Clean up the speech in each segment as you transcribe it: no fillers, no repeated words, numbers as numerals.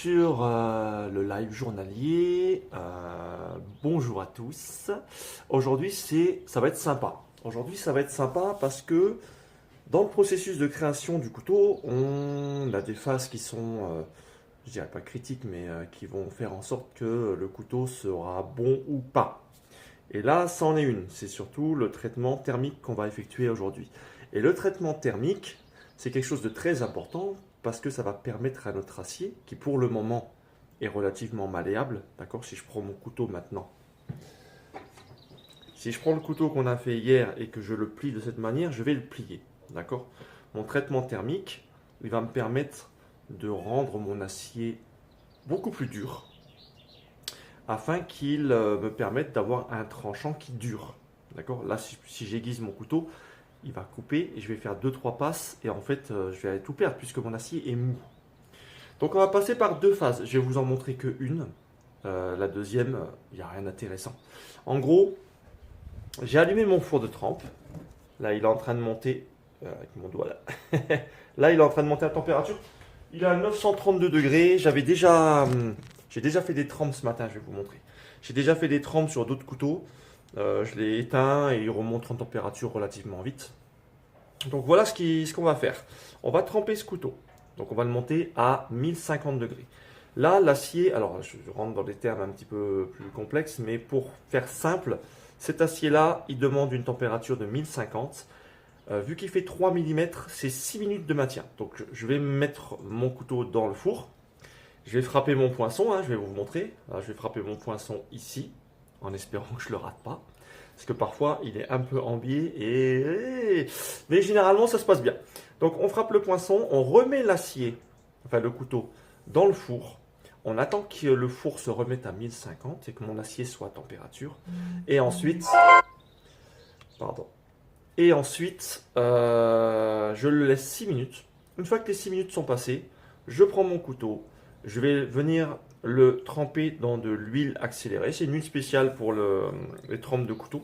sur le live journalier. Bonjour à tous. Aujourd'hui, ça va être sympa. Aujourd'hui, ça va être sympa parce que dans le processus de création du couteau, on a des phases qui sont, je dirais pas critiques, mais qui vont faire en sorte que le couteau sera bon ou pas. Et là, ça en est une. C'est surtout le traitement thermique qu'on va effectuer aujourd'hui. Et le traitement thermique, c'est quelque chose de très important parce que ça va permettre à notre acier, qui pour le moment est relativement malléable, d'accord? Si je prends mon couteau maintenant, si je prends le couteau qu'on a fait hier et que je le plie de cette manière, je vais le plier, d'accord? Mon traitement thermique, il va me permettre de rendre mon acier beaucoup plus dur afin qu'il me permette d'avoir un tranchant qui dure, d'accord? Là, si j'aiguise mon couteau, il va couper et je vais faire 2-3 passes et en fait je vais tout perdre puisque mon acier est mou. Donc on va passer par deux phases. Je vais vous en montrer que une. La deuxième, il n'y a rien d'intéressant. En gros, j'ai allumé mon four de trempe. Là, il est en train de monter avec mon doigt là. Là, il est en train de monter à température. Il est à 932 degrés. J'ai déjà fait des trempes ce matin, je vais vous montrer. J'ai déjà fait des trempes sur d'autres couteaux. Je l'ai éteint et il remonte en température relativement vite. Donc voilà ce qu'on va faire. On va tremper ce couteau. Donc on va le monter à 1050 degrés. Là, l'acier, alors je rentre dans des termes un petit peu plus complexes, mais pour faire simple, cet acier-là, il demande une température de 1050. Vu qu'il fait 3 mm, c'est 6 minutes de maintien. Donc je vais mettre mon couteau dans le four. Je vais frapper mon poinçon, je vais vous montrer. Là, je vais frapper mon poinçon ici, en espérant que je ne le rate pas. Parce que parfois, il est un peu en biais, mais généralement, ça se passe bien. Donc, on frappe le poinçon, on remet l'acier, enfin le couteau, dans le four. On attend que le four se remette à 1050 et que mon acier soit à température. Et ensuite, je le laisse 6 minutes. Une fois que les 6 minutes sont passées, je prends mon couteau, je vais venir le tremper dans de l'huile accélérée. C'est une huile spéciale pour les trempes de couteau.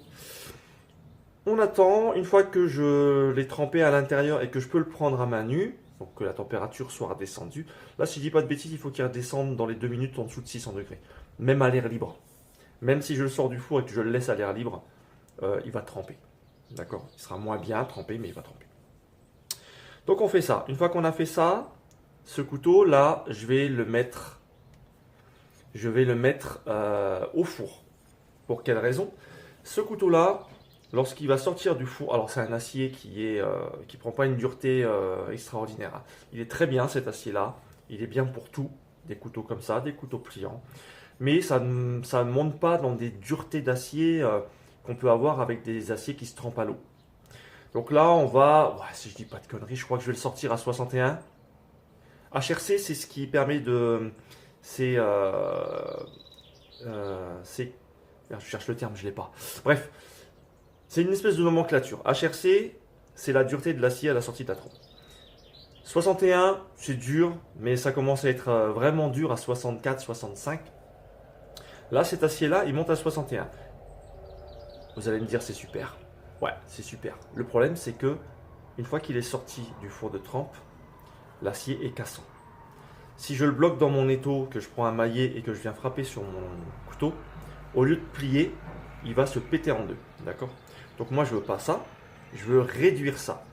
On attend, une fois que je l'ai trempé à l'intérieur et que je peux le prendre à main nue, donc que la température soit redescendue. Là, si je dis pas de bêtises, il faut qu'il redescende dans les 2 minutes en dessous de 600 degrés. Même à l'air libre. Même si je le sors du four et que je le laisse à l'air libre, il va tremper. D'accord? Il sera moins bien trempé, mais il va tremper. Donc on fait ça. Une fois qu'on a fait ça, ce couteau là, je vais le mettre au four. Pour quelle raison? Ce couteau là, lorsqu'il va sortir du four, alors c'est un acier qui prend pas une dureté extraordinaire. Il est très bien cet acier là. Il est bien pour tout, des couteaux comme ça, des couteaux pliants. Mais ça ne monte pas dans des duretés d'acier qu'on peut avoir avec des aciers qui se trempent à l'eau. Donc là, on va, si je dis pas de conneries, je crois que je vais le sortir à 61. HRC, c'est ce qui permet de... je cherche le terme, je ne l'ai pas. Bref, c'est une espèce de nomenclature. HRC, c'est la dureté de l'acier à la sortie de la trompe. 61, c'est dur, mais ça commence à être vraiment dur à 64, 65. Là, cet acier-là, il monte à 61. Vous allez me dire, c'est super. Ouais, c'est super. Le problème, c'est que une fois qu'il est sorti du four de trempe, l'acier est cassant. Si je le bloque dans mon étau, que je prends un maillet et que je viens frapper sur mon couteau, au lieu de plier, il va se péter en deux. D'accord? Donc moi, je veux pas ça. Je veux réduire ça.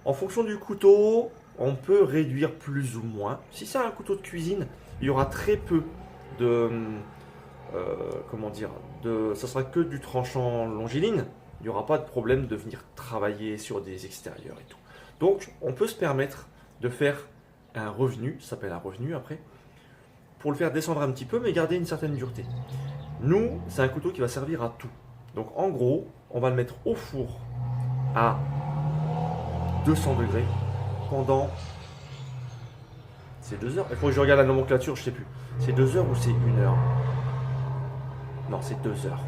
En fonction du couteau, on peut réduire plus ou moins. Si c'est un couteau de cuisine, il y aura très peu de... ça sera que du tranchant longiligne. Il n'y aura pas de problème de venir travailler sur des extérieurs et tout. Donc, on peut se permettre de faire un revenu, ça s'appelle un revenu après, pour le faire descendre un petit peu, mais garder une certaine dureté. Nous, c'est un couteau qui va servir à tout. Donc, en gros, on va le mettre au four à 200 degrés pendant... C'est 2 heures? Il faut que je regarde la nomenclature, je ne sais plus. C'est 2 heures ou c'est 1 heure? Non, c'est 2 heures.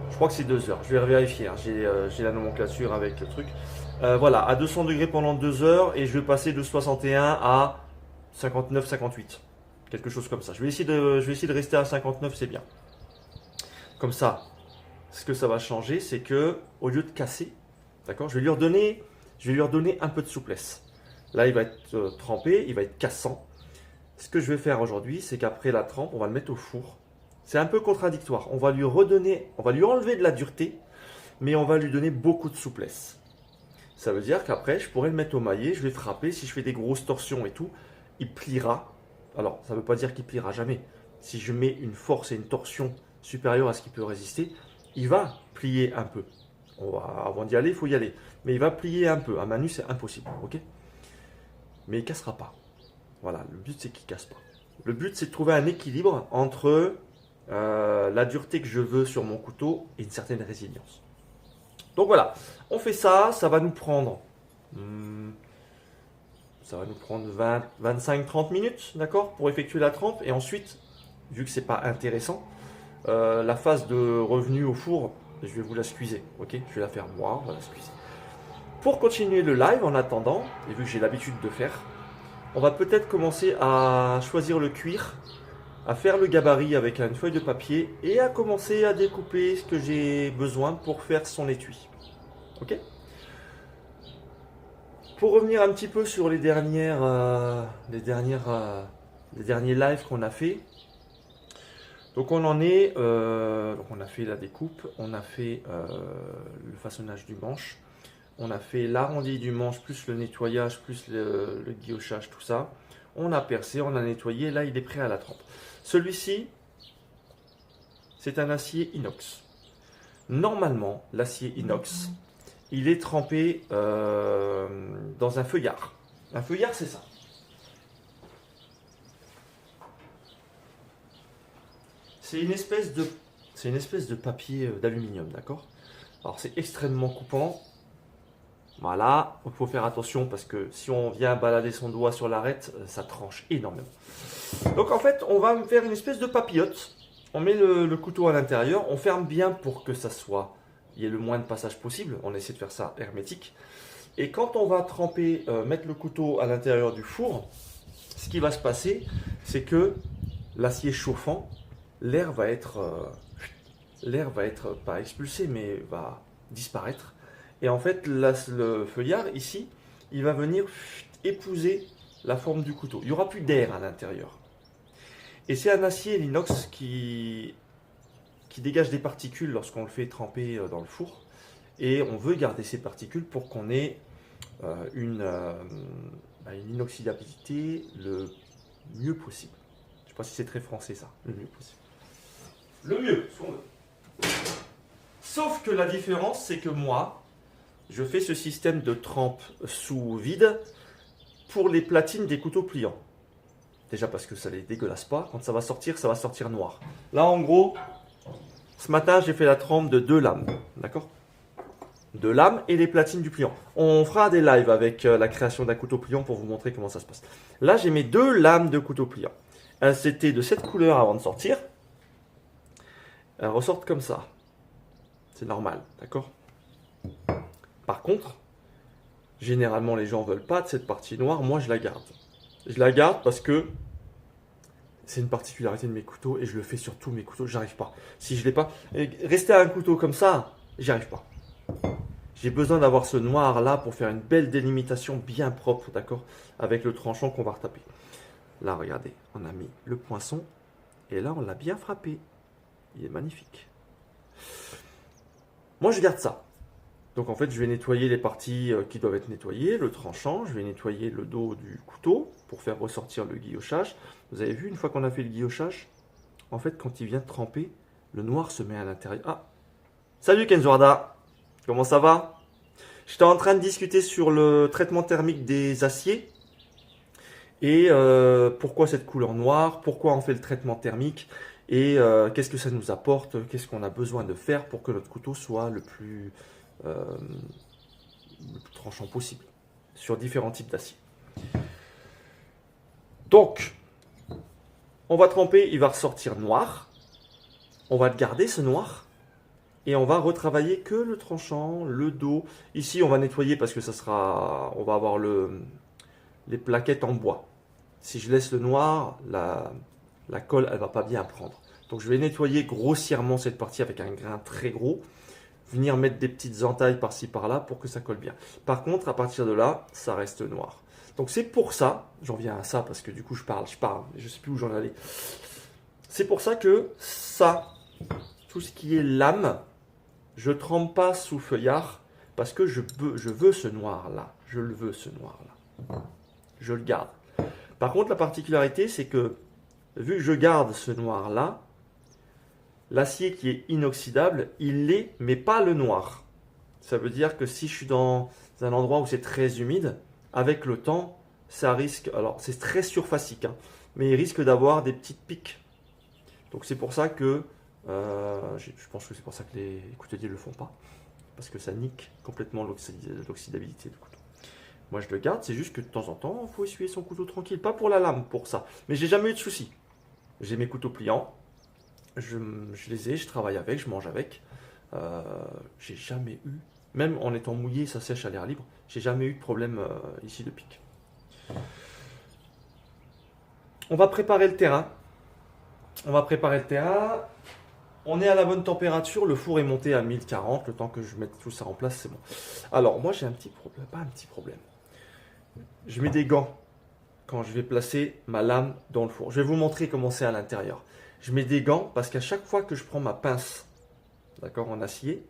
Je crois que c'est 2 heures. Je vais vérifier. J'ai la nomenclature avec le truc. Voilà, à 200 degrés pendant 2 heures et je vais passer de 61 à 59, 58. Quelque chose comme ça. Je vais essayer de rester à 59, c'est bien. Comme ça, ce que ça va changer, c'est que au lieu de casser, d'accord, je vais lui redonner un peu de souplesse. Là, il va être trempé, il va être cassant. ce que je vais faire aujourd'hui, c'est qu'après la trempe, on va le mettre au four. C'est un peu contradictoire. On va lui redonner, on va lui enlever de la dureté, mais on va lui donner beaucoup de souplesse. Ça veut dire qu'après, je pourrais le mettre au maillet, je vais frapper. Si je fais des grosses torsions et tout, il pliera. Alors, ça ne veut pas dire qu'il pliera jamais. Si je mets une force et une torsion supérieure à ce qu'il peut résister, il va plier un peu. Avant d'y aller, il faut y aller. Mais il va plier un peu. À main nue, c'est impossible. Ok? Mais il ne cassera pas. Voilà, le but, c'est qu'il ne casse pas. Le but, c'est de trouver un équilibre entre la dureté que je veux sur mon couteau et une certaine résilience. Donc voilà, on fait ça, ça va nous prendre 25-30 minutes, d'accord, pour effectuer la trempe. Et ensuite, vu que c'est pas intéressant, la phase de revenu au four, je vais vous la squeezer, ok? Je vais la faire moi, on va la squeezer. Pour continuer le live, en attendant, et vu que j'ai l'habitude de faire, on va peut-être commencer à choisir le cuir, à faire le gabarit avec une feuille de papier et à commencer à découper ce que j'ai besoin pour faire son étui. Ok? Pour revenir un petit peu sur les derniers lives qu'on a fait. Donc on en est, donc on a fait la découpe, on a fait le façonnage du manche, on a fait l'arrondi du manche, plus le nettoyage, plus le guillochage, tout ça. On a percé, on a nettoyé, là il est prêt à la trempe. Celui-ci, c'est un acier inox. Normalement, l'acier inox, il est trempé dans un feuillard. Un feuillard, c'est ça. C'est une espèce de papier d'aluminium, d'accord? Alors c'est extrêmement coupant. Voilà, il faut faire attention parce que si on vient balader son doigt sur l'arête, ça tranche énormément. Donc en fait, on va faire une espèce de papillote. On met le couteau à l'intérieur, on ferme bien pour que ça soit, il y ait le moins de passage possible. On essaie de faire ça hermétique. Et quand on va tremper, mettre le couteau à l'intérieur du four, ce qui va se passer, c'est que l'acier chauffant, l'air va être pas expulsé, mais va disparaître. Et en fait, le feuillard ici, il va venir épouser la forme du couteau. Il n'y aura plus d'air à l'intérieur. Et c'est un acier, l'inox, qui dégage des particules lorsqu'on le fait tremper dans le four. Et on veut garder ces particules pour qu'on ait une inoxydabilité le mieux possible. Je ne sais pas si c'est très français ça, le mieux possible. Le mieux, ce qu'on veut. Sauf que la différence, c'est que moi, je fais ce système de trempe sous vide pour les platines des couteaux pliants. Déjà parce que ça ne les dégueulasse pas. Quand ça va sortir noir. Là, en gros, ce matin, j'ai fait la trempe de 2 lames. D'accord? 2 lames et les platines du pliant. On fera des lives avec la création d'un couteau pliant pour vous montrer comment ça se passe. Là, j'ai mes 2 lames de couteau pliant. Elles étaient de cette couleur avant de sortir. Elles ressortent comme ça. C'est normal, d'accord? Par contre, généralement, les gens ne veulent pas de cette partie noire. Moi, je la garde. Je la garde parce que c'est une particularité de mes couteaux et je le fais sur tous mes couteaux. J'arrive pas. Si je l'ai pas, rester à un couteau comme ça, j'y arrive pas. J'ai besoin d'avoir ce noir là pour faire une belle délimitation bien propre, d'accord, avec le tranchant qu'on va retaper. Là, regardez, on a mis le poinçon et là, on l'a bien frappé. Il est magnifique. Moi, je garde ça. Donc en fait, je vais nettoyer les parties qui doivent être nettoyées, le tranchant, je vais nettoyer le dos du couteau pour faire ressortir le guillochage. Vous avez vu, une fois qu'on a fait le guillochage, en fait, quand il vient de tremper, le noir se met à l'intérieur. Ah, salut Kenzoarda, comment ça va? J'étais en train de discuter sur le traitement thermique des aciers et pourquoi cette couleur noire, pourquoi on fait le traitement thermique et qu'est-ce que ça nous apporte, qu'est-ce qu'on a besoin de faire pour que notre couteau soit le plus tranchant possible sur différents types d'acier. Donc, on va tremper, il va ressortir noir. On va le garder ce noir et on va retravailler que le tranchant, le dos. Ici, on va nettoyer parce que ça sera, on va avoir les plaquettes en bois. Si je laisse le noir, la colle, elle va pas bien prendre. Donc, je vais nettoyer grossièrement cette partie avec un grain très gros. Venir mettre des petites entailles par-ci par-là pour que ça colle bien. Par contre, à partir de là, ça reste noir. Donc c'est pour ça, j'en viens à ça parce que du coup je parle, je sais plus où j'en allais. C'est pour ça que ça, tout ce qui est lame, je trempe pas sous feuillard parce que je veux ce noir là, je le veux ce noir là, je le garde. Par contre la particularité c'est que vu que je garde ce noir là, l'acier qui est inoxydable, il l'est mais pas le noir. Ça veut dire que si je suis dans un endroit où c'est très humide, avec le temps, ça risque, alors c'est très surfacique, hein, mais il risque d'avoir des petites piques. Donc c'est pour ça que, je pense que c'est pour ça que les couteliers ne le font pas, parce que ça nique complètement l'oxydabilité du couteau. Moi je le garde, c'est juste que de temps en temps, il faut essuyer son couteau tranquille, pas pour la lame, pour ça. Mais j'ai jamais eu de soucis. J'ai mes couteaux pliants, je les ai, je travaille avec, je mange avec. J'ai jamais eu, même en étant mouillé, ça sèche à l'air libre, j'ai jamais eu de problème ici de pique. On va préparer le terrain. On est à la bonne température, le four est monté à 1040, le temps que je mette tout ça en place, c'est bon. Alors, moi j'ai un petit problème, pas un petit problème. Je mets des gants quand je vais placer ma lame dans le four. Je vais vous montrer comment c'est à l'intérieur. Je mets des gants parce qu'à chaque fois que je prends ma pince, d'accord, en acier,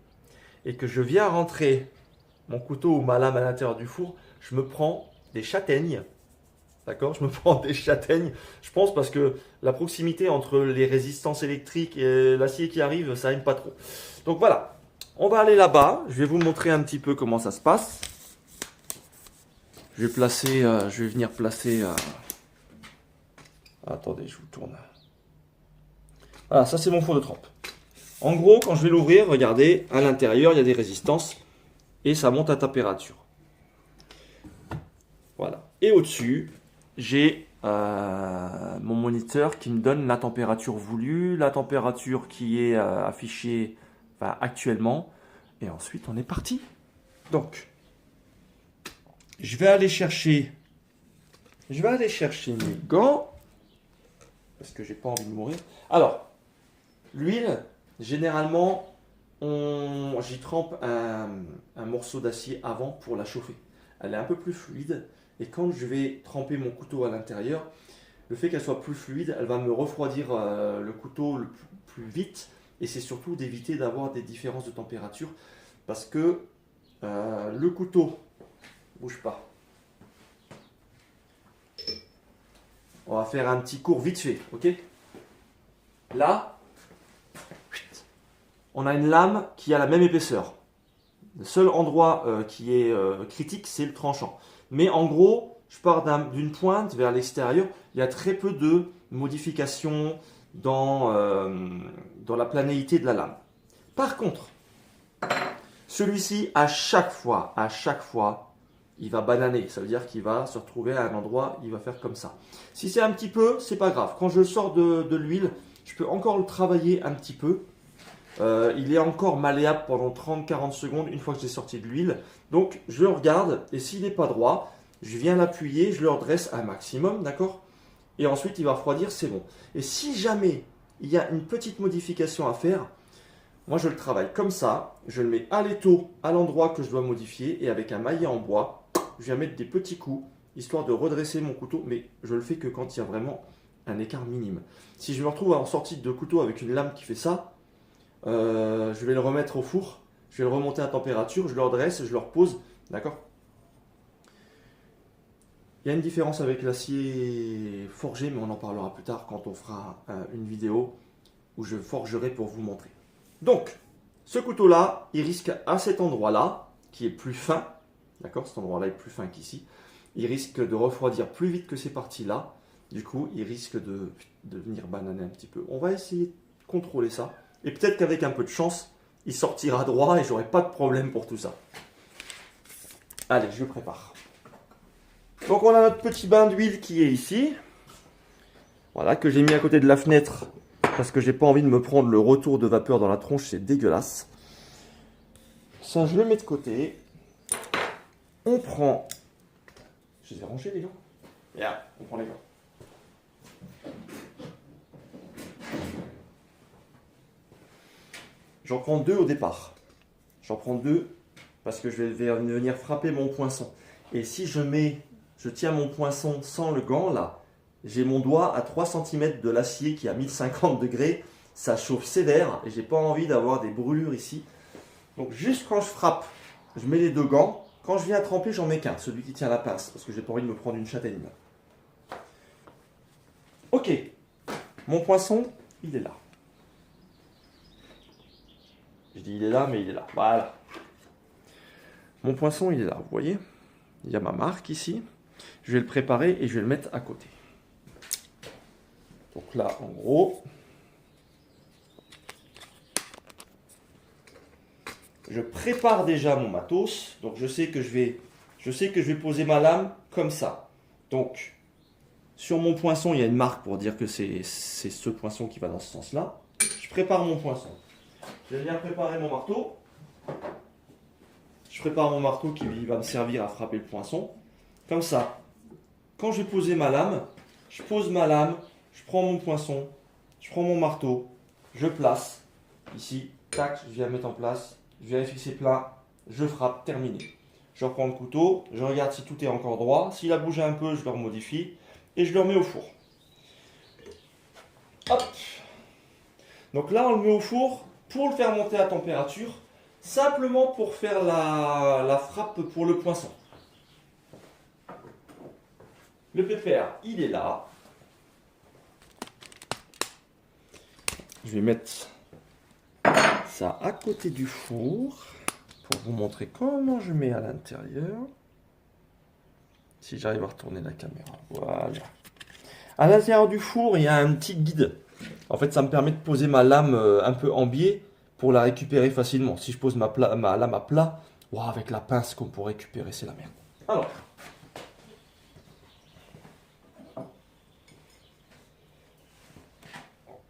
et que je viens rentrer mon couteau ou ma lame à l'intérieur du four, je me prends des châtaignes. D'accord, je me prends des châtaignes, je pense parce que la proximité entre les résistances électriques et l'acier qui arrive, ça n'aime pas trop. Donc voilà, on va aller là-bas, je vais vous montrer un petit peu comment ça se passe. Je vais venir placer... Attendez, je vous tourne. Voilà, ça c'est mon four de trempe. En gros, quand je vais l'ouvrir, regardez, à l'intérieur, il y a des résistances et ça monte à température. Voilà. Et au-dessus, j'ai mon moniteur qui me donne la température voulue, la température qui est affichée actuellement. Et ensuite, on est parti. Donc, je vais aller chercher mes gants parce que j'ai pas envie de mourir. Alors, l'huile, généralement, j'y trempe un morceau d'acier avant pour la chauffer. Elle est un peu plus fluide. Et quand je vais tremper mon couteau à l'intérieur, le fait qu'elle soit plus fluide, elle va me refroidir le couteau le plus vite. Et c'est surtout d'éviter d'avoir des différences de température. Parce que le couteau, bouge pas. On va faire un petit cours vite fait, ok? Là, on a une lame qui a la même épaisseur. Le seul endroit qui est critique, c'est le tranchant. Mais en gros, je pars d'une pointe vers l'extérieur. Il y a très peu de modifications dans la planéité de la lame. Par contre, celui-ci, à chaque fois, il va bananer. Ça veut dire qu'il va se retrouver à un endroit, il va faire comme ça. Si c'est un petit peu, c'est pas grave. Quand je sors de l'huile, je peux encore le travailler un petit peu. Il est encore malléable pendant 30-40 secondes une fois que j'ai sorti de l'huile. Donc je le regarde et s'il n'est pas droit, je viens l'appuyer, je le redresse un maximum, d'accord? Et ensuite il va refroidir, c'est bon. Et si jamais il y a une petite modification à faire, moi je le travaille comme ça, je le mets à l'étau à l'endroit que je dois modifier et avec un maillet en bois, je viens mettre des petits coups histoire de redresser mon couteau, mais je le fais que quand il y a vraiment un écart minime. Si je me retrouve en sortie de couteau avec une lame qui fait ça, je vais le remettre au four, je vais le remonter à température, je le redresse, je le repose, d'accord? Il y a une différence avec l'acier forgé, mais on en parlera plus tard quand on fera une vidéo où je forgerai pour vous montrer. Donc, ce couteau-là, il risque à cet endroit-là, qui est plus fin, d'accord? Cet endroit-là est plus fin qu'ici. Il risque de refroidir plus vite que ces parties-là. Du coup, il risque de venir bananer un petit peu. On va essayer de contrôler ça. Et peut-être qu'avec un peu de chance, il sortira droit et j'aurai pas de problème pour tout ça. Allez, je le prépare. Donc on a notre petit bain d'huile qui est ici. Voilà, que j'ai mis à côté de la fenêtre parce que j'ai pas envie de me prendre le retour de vapeur dans la tronche, c'est dégueulasse. Ça, je le mets de côté. On prend... Je les ai rangés les gants. Bien, on prend les gants. J'en prends 2 au départ. J'en prends 2 parce que je vais venir frapper mon poinçon. Et si je je tiens mon poinçon sans le gant là, j'ai mon doigt à 3 cm de l'acier qui est à 1050 degrés, ça chauffe sévère et j'ai pas envie d'avoir des brûlures ici. Donc juste quand je frappe, je mets les deux gants. Quand je viens à tremper, j'en mets qu'un, celui qui tient la pince, parce que j'ai pas envie de me prendre une châtaigne. Ok, mon poinçon, il est là. Je dis il est là, mais il est là. Voilà. Mon poinçon, il est là, vous voyez? Il y a ma marque ici. Je vais le préparer et je vais le mettre à côté. Donc là, en gros, je prépare déjà mon matos. Donc je sais que je vais poser ma lame comme ça. Donc sur mon poinçon, il y a une marque pour dire que c'est ce poinçon qui va dans ce sens-là. Je prépare mon poinçon. Je vais bien préparer mon marteau. Je prépare mon marteau qui va me servir à frapper le poinçon. Comme ça. Quand je vais poser ma lame, je pose ma lame, je prends mon poinçon, je prends mon marteau, je place. Ici, tac, je viens mettre en place. Je vérifie que c'est plat, je frappe, terminé. Je reprends le couteau, je regarde si tout est encore droit. S'il a bougé un peu, je le remodifie et je le remets au four. Hop. Donc là, on le met au four pour le faire monter à température, simplement pour faire la frappe pour le poinçon. Le pépère, il est là. Je vais mettre ça à côté du four pour vous montrer comment je mets à l'intérieur. Si j'arrive à retourner la caméra. Voilà. À l'intérieur du four, il y a un petit guide. En fait, ça me permet de poser ma lame un peu en biais pour la récupérer facilement. Si je pose ma lame à plat, wow, avec la pince qu'on peut récupérer, c'est la merde. Alors,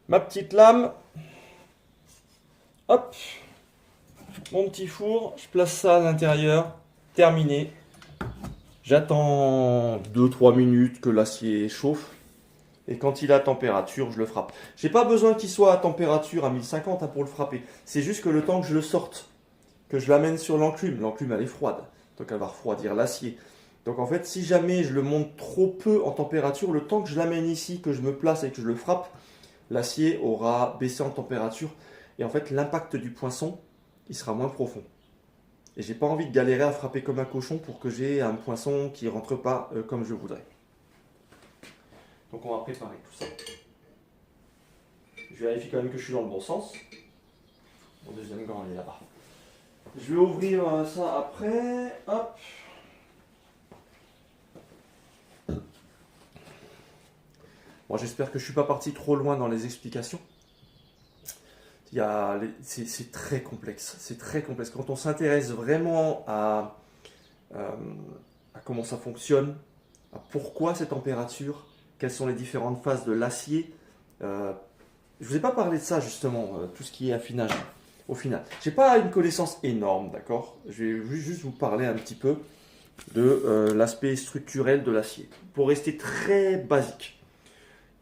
ma petite lame, hop, mon petit four, je place ça à l'intérieur, terminé. J'attends 2-3 minutes que l'acier chauffe. Et quand il est à température, je le frappe. J'ai pas besoin qu'il soit à température à 1050 pour le frapper. C'est juste que le temps que je le sorte, que je l'amène sur l'enclume elle est froide. Donc elle va refroidir l'acier. Donc en fait, si jamais je le monte trop peu en température, le temps que je l'amène ici, que je me place et que je le frappe, l'acier aura baissé en température. Et en fait, l'impact du poinçon, il sera moins profond. Et j'ai pas envie de galérer à frapper comme un cochon pour que j'ai un poinçon qui rentre pas comme je voudrais. Donc on va préparer tout ça. Je vérifie quand même que je suis dans le bon sens. Mon deuxième gant, il est là-bas. Je vais ouvrir ça après. Hop. Bon, j'espère que je ne suis pas parti trop loin dans les explications. C'est très complexe. C'est très complexe. Quand on s'intéresse vraiment à comment ça fonctionne, à pourquoi cette température, quelles sont les différentes phases de l'acier. Je ne vous ai pas parlé de ça justement, tout ce qui est affinage au final. Je n'ai pas une connaissance énorme, d'accord? Je vais juste vous parler un petit peu de l'aspect structurel de l'acier. Pour rester très basique,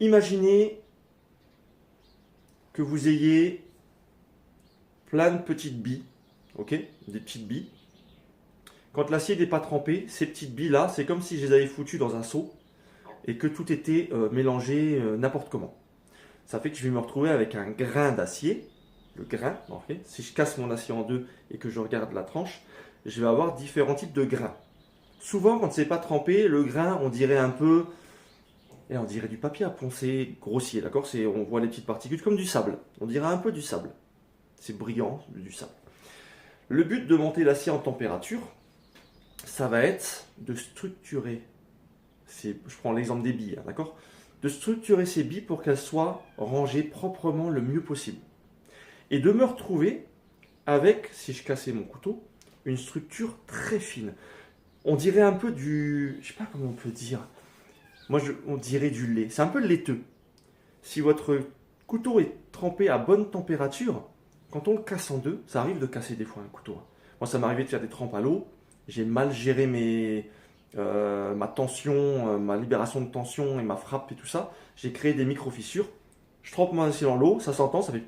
imaginez que vous ayez plein de petites billes, ok? Des petites billes. Quand l'acier n'est pas trempé, ces petites billes-là, c'est comme si je les avais foutues dans un seau et que tout était mélangé n'importe comment. Ça fait que je vais me retrouver avec un grain d'acier, le grain, okay. Si je casse mon acier en deux et que je regarde la tranche, je vais avoir différents types de grains. Souvent, quand c'est pas trempé, le grain, on dirait un peu, et on dirait du papier à poncer grossier, d'accord? On voit les petites particules comme du sable. On dirait un peu du sable. C'est brillant, du sable. Le but de monter l'acier en température, ça va être de structurer. Je prends l'exemple des billes, hein, d'accord? De structurer ces billes pour qu'elles soient rangées proprement le mieux possible. Et de me retrouver avec, si je cassais mon couteau, une structure très fine. On dirait un peu du... Je sais pas comment on peut dire. On dirait du lait. C'est un peu laiteux. Si votre couteau est trempé à bonne température, quand on le casse en deux, ça arrive de casser des fois un couteau. Moi, ça m'arrivait de faire des trempes à l'eau. J'ai mal géré ma tension, ma libération de tension et ma frappe et tout ça. J'ai créé des micro-fissures. Je trempe mon acier dans l'eau, ça s'entend, ça fait...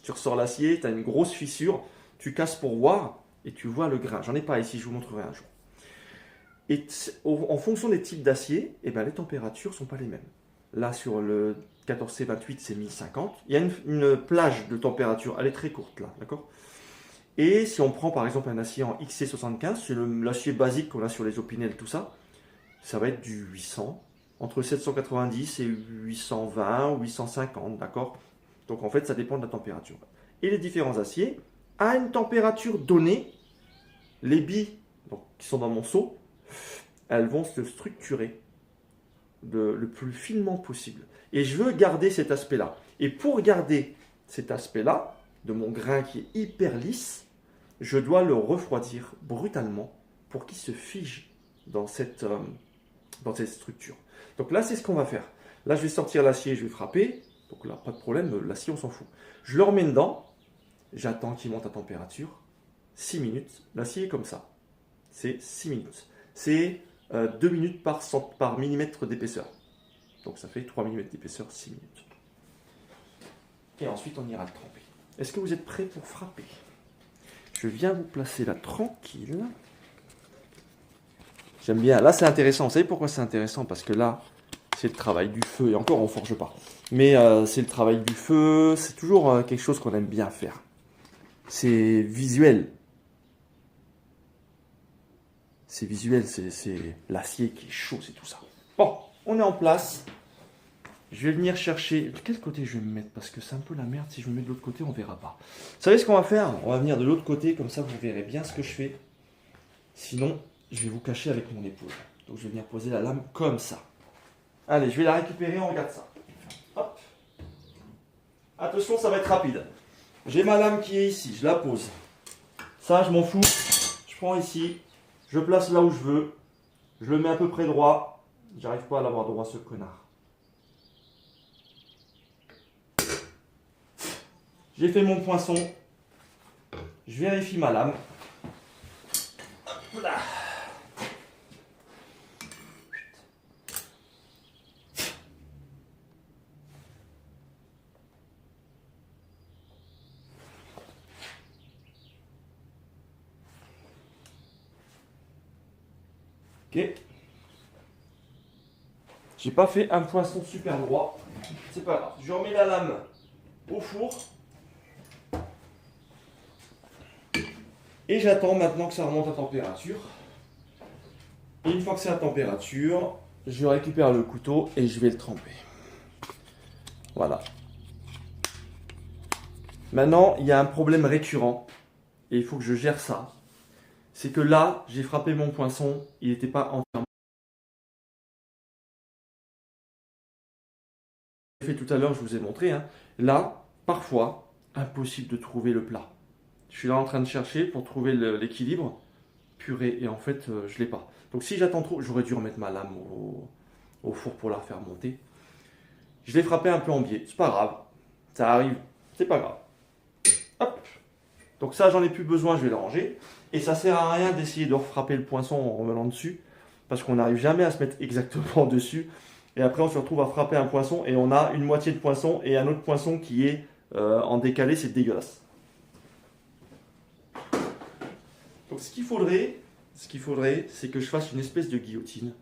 Tu ressors l'acier, tu as une grosse fissure, tu casses pour voir et tu vois le grain. J'en ai pas ici, je vous montrerai un jour. Et en fonction des types d'acier, eh ben, les températures ne sont pas les mêmes. Là, sur le 14C28, c'est 1050. Il y a une plage de température, elle est très courte là, d'accord? Et si on prend par exemple un acier en XC75, c'est l'acier basique qu'on a sur les Opinel, tout ça, ça va être du 800, entre 790 et 820 ou 850, d'accord? Donc en fait, ça dépend de la température. Et les différents aciers, à une température donnée, les billes donc, qui sont dans mon seau, elles vont se structurer le plus finement possible. Et je veux garder cet aspect-là. Et pour garder cet aspect-là, de mon grain qui est hyper lisse, je dois le refroidir brutalement pour qu'il se fige dans cette structure. Donc là, c'est ce qu'on va faire. Là, je vais sortir l'acier, je vais frapper. Donc là, pas de problème, l'acier, on s'en fout. Je le remets dedans. J'attends qu'il monte à température. 6 minutes. L'acier est comme ça. C'est 6 minutes. C'est 2 minutes par millimètre d'épaisseur. Donc ça fait 3 mm d'épaisseur, 6 minutes. Et ensuite, on ira le tremper. Est-ce que vous êtes prêts pour frapper? Je viens vous placer là tranquille. J'aime bien. Là, c'est intéressant. Vous savez pourquoi c'est intéressant? Parce que là, c'est le travail du feu. Et encore, on ne forge pas. Mais c'est le travail du feu. C'est toujours quelque chose qu'on aime bien faire. C'est visuel. C'est visuel. C'est l'acier qui est chaud. C'est tout ça. Bon, on est en place. Je vais venir chercher... De quel côté je vais me mettre? Parce que c'est un peu la merde. Si je me mets de l'autre côté, on ne verra pas. Vous savez ce qu'on va faire? On va venir de l'autre côté. Comme ça, vous verrez bien ce que je fais. Sinon, je vais vous cacher avec mon épaule. Donc, je vais venir poser la lame comme ça. Allez, je vais la récupérer. On regarde ça. Hop. Attention, ça va être rapide. J'ai ma lame qui est ici. Je la pose. Ça, je m'en fous. Je prends ici. Je place là où je veux. Je le mets à peu près droit. J'arrive pas à l'avoir droit, ce connard. J'ai fait mon poinçon. Je vérifie ma lame. Hop là. Ok. J'ai pas fait un poinçon super droit. C'est pas grave. Je remets la lame au four. Et j'attends maintenant que ça remonte à température. Et une fois que c'est à température, je récupère le couteau et je vais le tremper. Voilà. Maintenant, il y a un problème récurrent. Et il faut que je gère ça. C'est que là, j'ai frappé mon poinçon. Il n'était pas entièrement fait tout à l'heure, je vous ai montré. Hein. Là, parfois, impossible de trouver le plat. Je suis là en train de chercher pour trouver l'équilibre. Purée, et en fait, je ne l'ai pas. Donc si j'attends trop, j'aurais dû remettre ma lame au four pour la faire monter. Je l'ai frappé un peu en biais. C'est pas grave. Ça arrive. C'est pas grave. Hop. Donc ça, j'en ai plus besoin, je vais le ranger. Et ça sert à rien d'essayer de refrapper le poinçon en revenant dessus. Parce qu'on n'arrive jamais à se mettre exactement dessus. Et après, on se retrouve à frapper un poinçon et on a une moitié de poinçon et un autre poinçon qui est en décalé. C'est dégueulasse. Donc ce qu'il faudrait, c'est que je fasse une espèce de guillotine.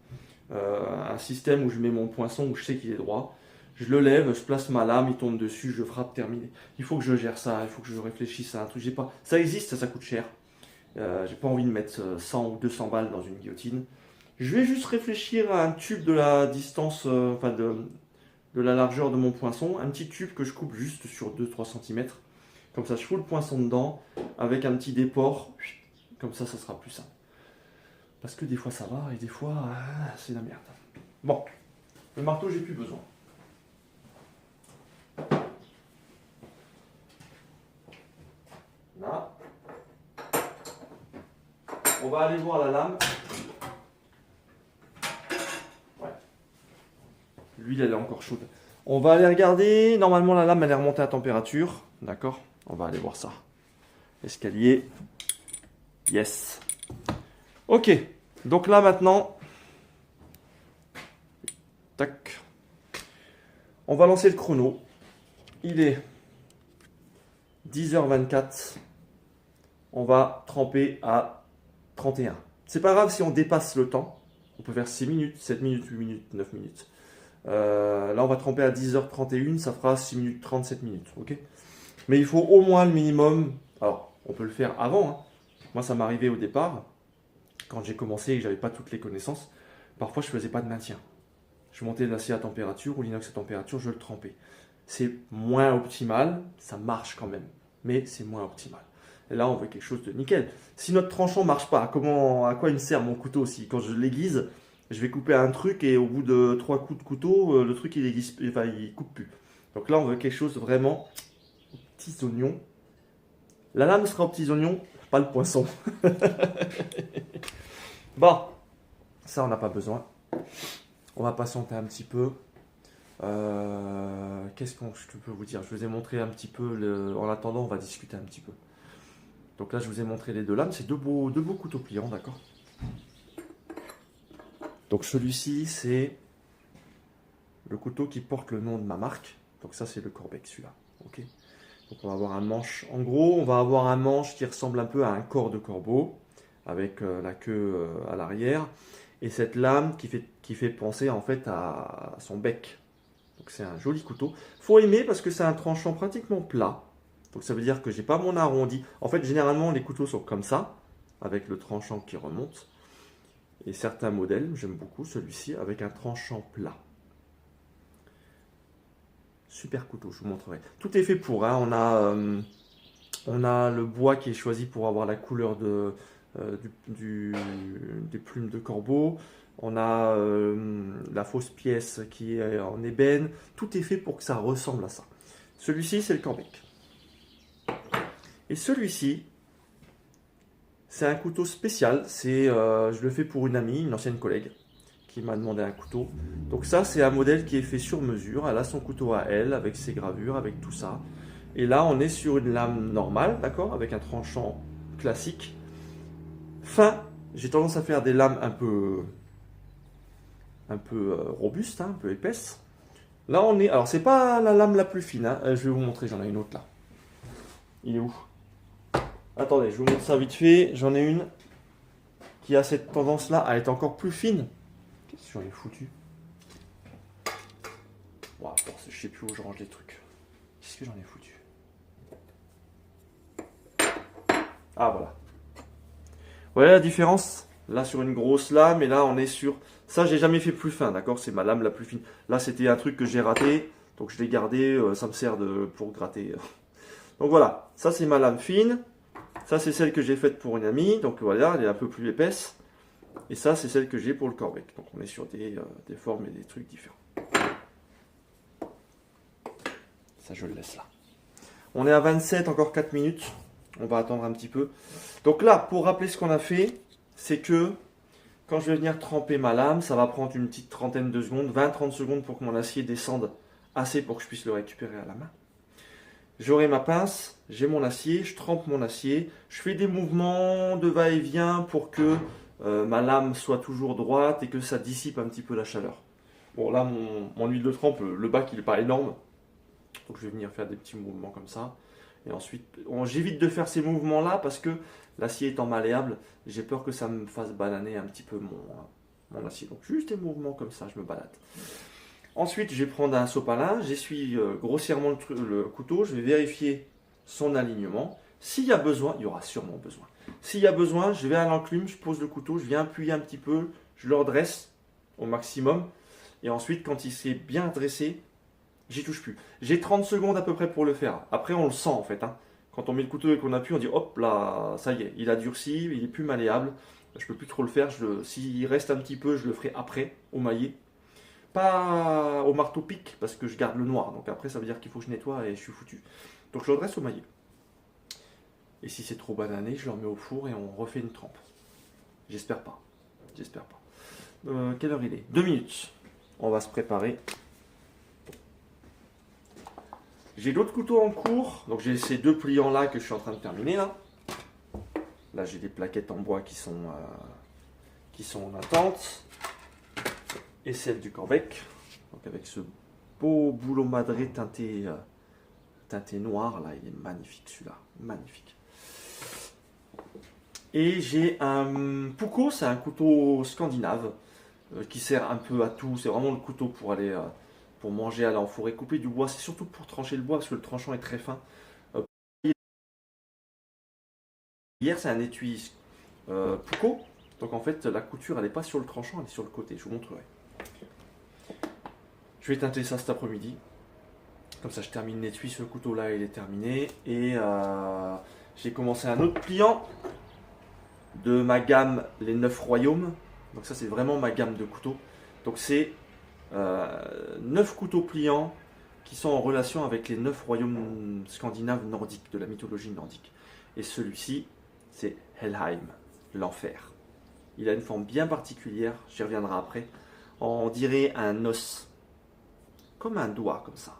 Un système où je mets mon poinçon, où je sais qu'il est droit. Je le lève, je place ma lame, il tombe dessus, je frappe, terminé. Il faut que je gère ça, il faut que je réfléchisse à un truc. Ça existe, ça coûte cher. J'ai pas envie de mettre 100 ou 200 balles dans une guillotine. Je vais juste réfléchir à un tube de la distance, de la largeur de mon poinçon. Un petit tube que je coupe juste sur 2-3 cm. Comme ça, je fous le poinçon dedans avec un petit déport. Comme ça sera plus simple. Parce que des fois ça va et des fois c'est la merde. Bon, le marteau, j'ai plus besoin. Là. On va aller voir la lame. Ouais. L'huile, elle est encore chaude. On va aller regarder. Normalement, la lame, elle est remontée à température. D'accord? On va aller voir ça. Escalier. Yes. Ok. Donc là, maintenant. Tac. On va lancer le chrono. Il est 10h24. On va tremper à 31. C'est pas grave si on dépasse le temps. On peut faire 6 minutes, 7 minutes, 8 minutes, 9 minutes. Là, on va tremper à 10h31, ça fera 6 minutes 37 minutes. Ok. Mais il faut au moins le minimum. Alors, on peut le faire avant. Hein. Moi, ça m'arrivait au départ, quand j'ai commencé et que j'avais pas toutes les connaissances. Parfois, je faisais pas de maintien. Je montais l'acier à température ou l'inox à température, je le trempais. C'est moins optimal, ça marche quand même, mais c'est moins optimal. Et là, on veut quelque chose de nickel. Si notre tranchant marche pas, à quoi il me sert mon couteau aussi? Quand je l'aiguise, je vais couper un truc et au bout de 3 coups de couteau, le truc il aiguise, enfin, il coupe plus. Donc là, on veut quelque chose vraiment aux petits oignons. La lame sera aux petits oignons, pas le poisson. Bon, ça on n'a pas besoin. On va patienter un petit peu. Qu'est-ce que je peux vous dire? Je vous ai montré un petit peu. En attendant, on va discuter un petit peu. Donc là, je vous ai montré les deux lames. C'est deux beaux couteaux pliants, d'accord? Donc celui-ci, c'est le couteau qui porte le nom de ma marque. Donc ça, c'est le Corbeck, celui-là. Ok. Donc on va avoir un manche. En gros, on va avoir un manche qui ressemble un peu à un corps de corbeau, avec la queue à l'arrière. Et cette lame qui fait penser en fait à son bec. Donc c'est un joli couteau. Faut aimer parce que c'est un tranchant pratiquement plat. Donc ça veut dire que j'ai pas mon arrondi. En fait, généralement, les couteaux sont comme ça, avec le tranchant qui remonte. Et certains modèles, j'aime beaucoup celui-ci, avec un tranchant plat. Super couteau, je vous montrerai. Tout est fait pour. Hein. On a le bois qui est choisi pour avoir la couleur des plumes de corbeau. On a la fausse pièce qui est en ébène. Tout est fait pour que ça ressemble à ça. Celui-ci, c'est le Corbeck. Et celui-ci, c'est un couteau spécial. Je le fais pour une amie, une ancienne collègue, qui m'a demandé un couteau. Donc ça, c'est un modèle qui est fait sur mesure. Elle a son couteau à elle, avec ses gravures, avec tout ça. Et là, on est sur une lame normale, d'accord, avec un tranchant classique. Fin, j'ai tendance à faire des lames un peu robustes, hein, un peu épaisses. Là, on est... Alors, c'est pas la lame la plus fine. Hein. Je vais vous montrer, j'en ai une autre là. Il est où? Attendez, je vous montre ça vite fait. J'en ai une qui a cette tendance-là à être encore plus fine. Qu'est-ce que j'en ai foutu? Wow, je sais plus où je range les trucs. Qu'est-ce que j'en ai foutu? Ah, voilà. Vous voyez la différence? Là, sur une grosse lame, et là, on est sur... Ça, j'ai jamais fait plus fin, d'accord? C'est ma lame la plus fine. Là, c'était un truc que j'ai raté, donc je l'ai gardé. Ça me sert pour gratter. Donc voilà, ça, c'est ma lame fine. Ça, c'est celle que j'ai faite pour une amie. Donc voilà, elle est un peu plus épaisse. Et ça, c'est celle que j'ai pour le Corbeck. Donc on est sur des formes et des trucs différents. Ça, je le laisse là. On est à 27, encore 4 minutes. On va attendre un petit peu. Donc là, pour rappeler ce qu'on a fait, c'est que quand je vais venir tremper ma lame, ça va prendre une petite trentaine de secondes, 20-30 secondes pour que mon acier descende assez pour que je puisse le récupérer à la main. J'aurai ma pince, j'ai mon acier, je trempe mon acier, je fais des mouvements de va-et-vient pour que ma lame soit toujours droite et que ça dissipe un petit peu la chaleur. Bon là, mon huile de trempe, le bac il n'est pas énorme, donc je vais venir faire des petits mouvements comme ça. Et ensuite, j'évite de faire ces mouvements-là parce que l'acier étant malléable, j'ai peur que ça me fasse bananer un petit peu mon acier. Donc juste des mouvements comme ça, je me balade. Ensuite, je vais prendre un sopalin, j'essuie grossièrement le couteau, je vais vérifier son alignement. S'il y a besoin, il y aura sûrement besoin. S'il y a besoin, je vais à l'enclume, je pose le couteau, je viens appuyer un petit peu, je le redresse au maximum. Et ensuite, quand il s'est bien dressé, j'y touche plus. J'ai 30 secondes à peu près pour le faire. Après, on le sent en fait. Hein. Quand on met le couteau et qu'on appuie, on dit hop là, ça y est, il a durci, il est plus malléable. Je peux plus trop le faire. S'il reste un petit peu, je le ferai après, au maillet. Pas au marteau-pic, parce que je garde le noir. Donc après, ça veut dire qu'il faut que je nettoie et je suis foutu. Donc je le redresse au maillet. Et si c'est trop banané, je le remets au four et on refait une trempe. J'espère pas. J'espère pas. Quelle heure il est? 2 minutes. On va se préparer. J'ai d'autres couteaux en cours. Donc j'ai ces deux pliants là que je suis en train de terminer là. Là j'ai des plaquettes en bois qui sont en attente. Et celle du Corbeck. Donc avec ce beau boulot madré teinté noir là, il est magnifique celui-là. Magnifique. Et j'ai un Puko, c'est un couteau scandinave qui sert un peu à tout. C'est vraiment le couteau pour aller pour manger à en forêt, couper du bois. C'est surtout pour trancher le bois parce que le tranchant est très fin. Euh, Hier, c'est un étui Puko. Donc en fait, la couture, elle n'est pas sur le tranchant, elle est sur le côté. Je vous montrerai. Je vais teinter ça cet après-midi. Comme ça, je termine l'étui. Ce couteau-là, il est terminé. Et j'ai commencé un autre pliant de ma gamme Les 9 Royaumes. Donc ça, c'est vraiment ma gamme de couteaux. Donc c'est 9 couteaux pliants qui sont en relation avec les 9 royaumes scandinaves nordiques, de la mythologie nordique. Et celui-ci, c'est Helheim, l'enfer. Il a une forme bien particulière, j'y reviendrai après. On dirait un os, comme un doigt, comme ça.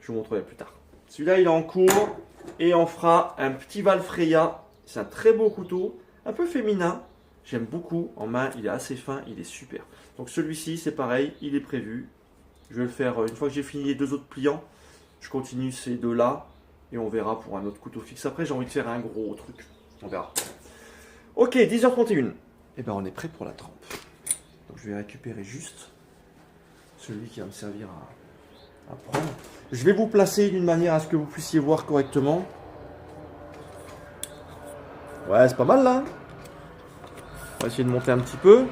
Je vous montrerai plus tard. Celui-là, il est en cours et on fera un petit Valfreya. C'est un très beau couteau, un peu féminin. J'aime beaucoup. En main, il est assez fin, il est super. Donc celui-ci, c'est pareil, il est prévu. Je vais le faire une fois que j'ai fini les deux autres pliants. Je continue ces deux-là et on verra pour un autre couteau fixe. Après, j'ai envie de faire un gros truc. On verra. Ok, 10h31. Et ben, on est prêt pour la trempe. Donc je vais récupérer juste celui qui va me servir à prendre. Je vais vous placer d'une manière à ce que vous puissiez voir correctement. Ouais, c'est pas mal là. On va essayer de monter un petit peu.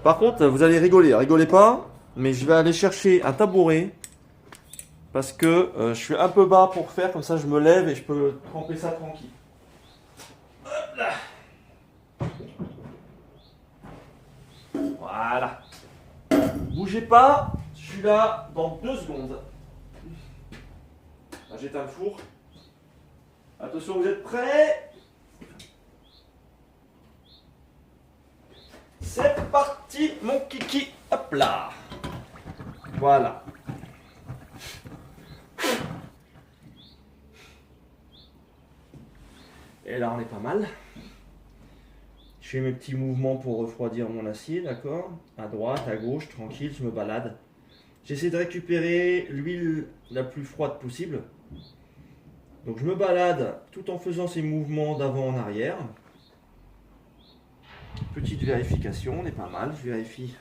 Par contre, vous allez rigoler. Rigolez pas. Mais je vais aller chercher un tabouret. Parce que je suis un peu bas pour faire. Comme ça, je me lève et je peux tremper ça tranquille. Hop là. Voilà. Bougez pas. Je suis là dans 2 secondes. Là, j'éteins le four. Attention, vous êtes prêts? C'est parti, mon kiki. Hop là. Voilà. Et là, on est pas mal. Je fais mes petits mouvements pour refroidir mon acier, d'accord? À droite, à gauche, tranquille, je me balade. J'essaie de récupérer l'huile la plus froide possible. Donc je me balade tout en faisant ces mouvements d'avant en arrière. Petite vérification, on est pas mal, je vérifie.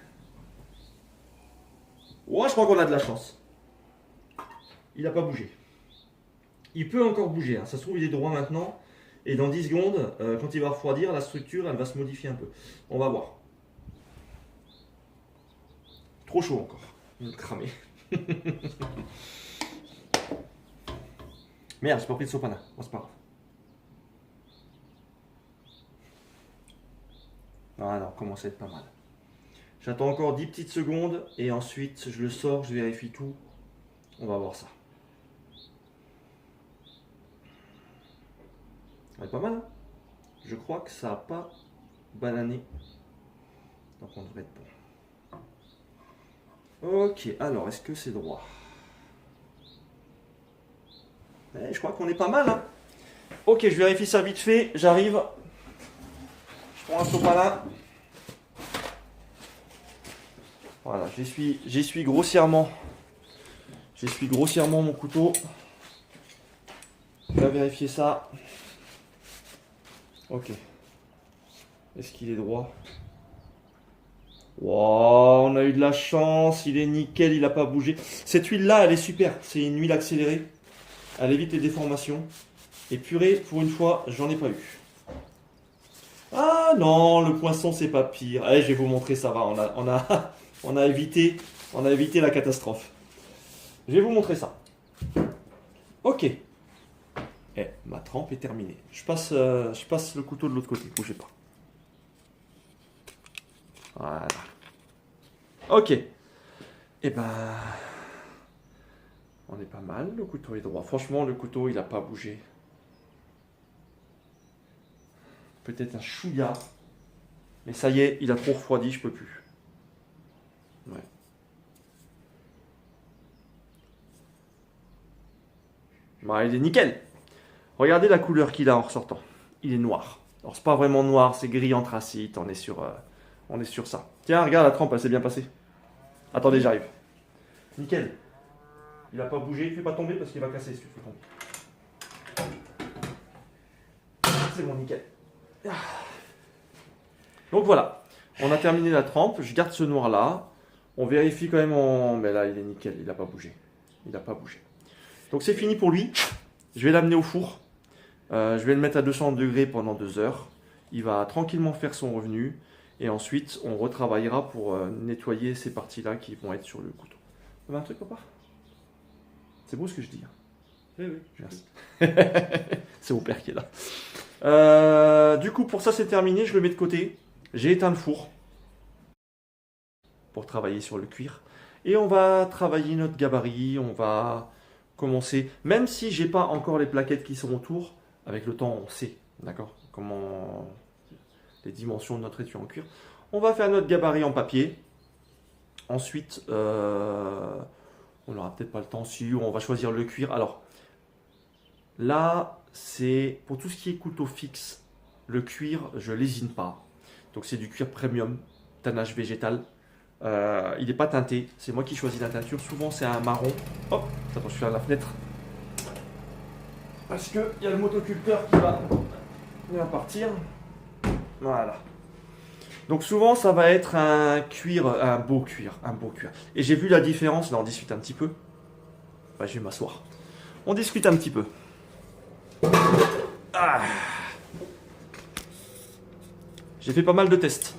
Ouais, je crois qu'on a de la chance. Il n'a pas bougé. Il peut encore bouger, hein. Ça se trouve il est droit maintenant. Et dans 10 secondes, quand il va refroidir, la structure elle va se modifier un peu. On va voir. Trop chaud encore. Il est cramé. Merde, j'ai pas pris de sopana. Bon, c'est pas grave. Ah non, commence à être pas mal. J'attends encore 10 petites secondes et ensuite je le sors, je vérifie tout. On va voir ça. Ouais, pas mal, hein? Je crois que ça n'a pas banané. Donc on devrait être bon. Ok, alors est-ce que c'est droit? Je crois qu'on est pas mal, hein? Ok, je vérifie ça vite fait, j'arrive. Je prends un sopalin. Voilà, j'essuie grossièrement. J'essuie grossièrement mon couteau. Je vais vérifier ça. Ok. Est-ce qu'il est droit? Wow, on a eu de la chance, il est nickel, il n'a pas bougé. Cette huile-là, elle est super. C'est une huile accélérée. Elle évite les déformations. Et purée, pour une fois, j'en ai pas eu. Ah non, le poinçon, c'est pas pire. Allez, je vais vous montrer, ça va. On a évité la catastrophe. Je vais vous montrer ça. Ok. Ma trempe est terminée. Je passe le couteau de l'autre côté. Bougez pas. Voilà. Ok. Et ben, on est pas mal. Le couteau est droit. Franchement, le couteau, il n'a pas bougé. Peut-être un chouïa. Mais ça y est, il a trop refroidi, je peux plus. Ouais. Bah, il est nickel. Regardez la couleur qu'il a en ressortant. Il est noir. Alors c'est pas vraiment noir, c'est gris anthracite. On est sur ça. Tiens, regarde la trempe, elle s'est bien passée. Attendez, j'arrive. Nickel. Il n'a pas bougé, il ne fait pas tomber parce qu'il va casser si tu fais tomber. c'est bon, nickel. Donc voilà, on a terminé la trempe. Je garde ce noir là. On vérifie quand même mais là, il est nickel, il n'a pas bougé. Il n'a pas bougé. Donc c'est fini pour lui. Je vais l'amener au four. Je vais le mettre à 200 degrés pendant 2 heures. Il va tranquillement faire son revenu. Et ensuite, on retravaillera pour nettoyer ces parties-là qui vont être sur le couteau. Tu veux un truc, papa? C'est beau ce que je dis. Hein. Oui, oui. Merci. C'est mon père qui est là. Du coup, pour ça, c'est terminé. Je le mets de côté. J'ai éteint le four pour travailler sur le cuir. Et on va travailler notre gabarit. On va commencer. Même si j'ai pas encore les plaquettes qui sont autour, avec le temps, on sait, d'accord, comment les dimensions de notre étui en cuir. On va faire notre gabarit en papier. Ensuite, on n'aura peut-être pas le temps si on va choisir le cuir. Alors, là, c'est pour tout ce qui est couteau fixe, le cuir, je lésine pas. Donc, c'est du cuir premium, tannage végétal. Il n'est pas teinté, c'est moi qui choisis la teinture. Souvent, c'est un marron. Hop, attends, je ferme la fenêtre. Parce qu'il y a le motoculteur qui va partir. Voilà. Donc souvent ça va être un cuir, un beau cuir. Et j'ai vu la différence, là on discute un petit peu. Bah, je vais m'asseoir. On discute un petit peu. Ah. J'ai fait pas mal de tests.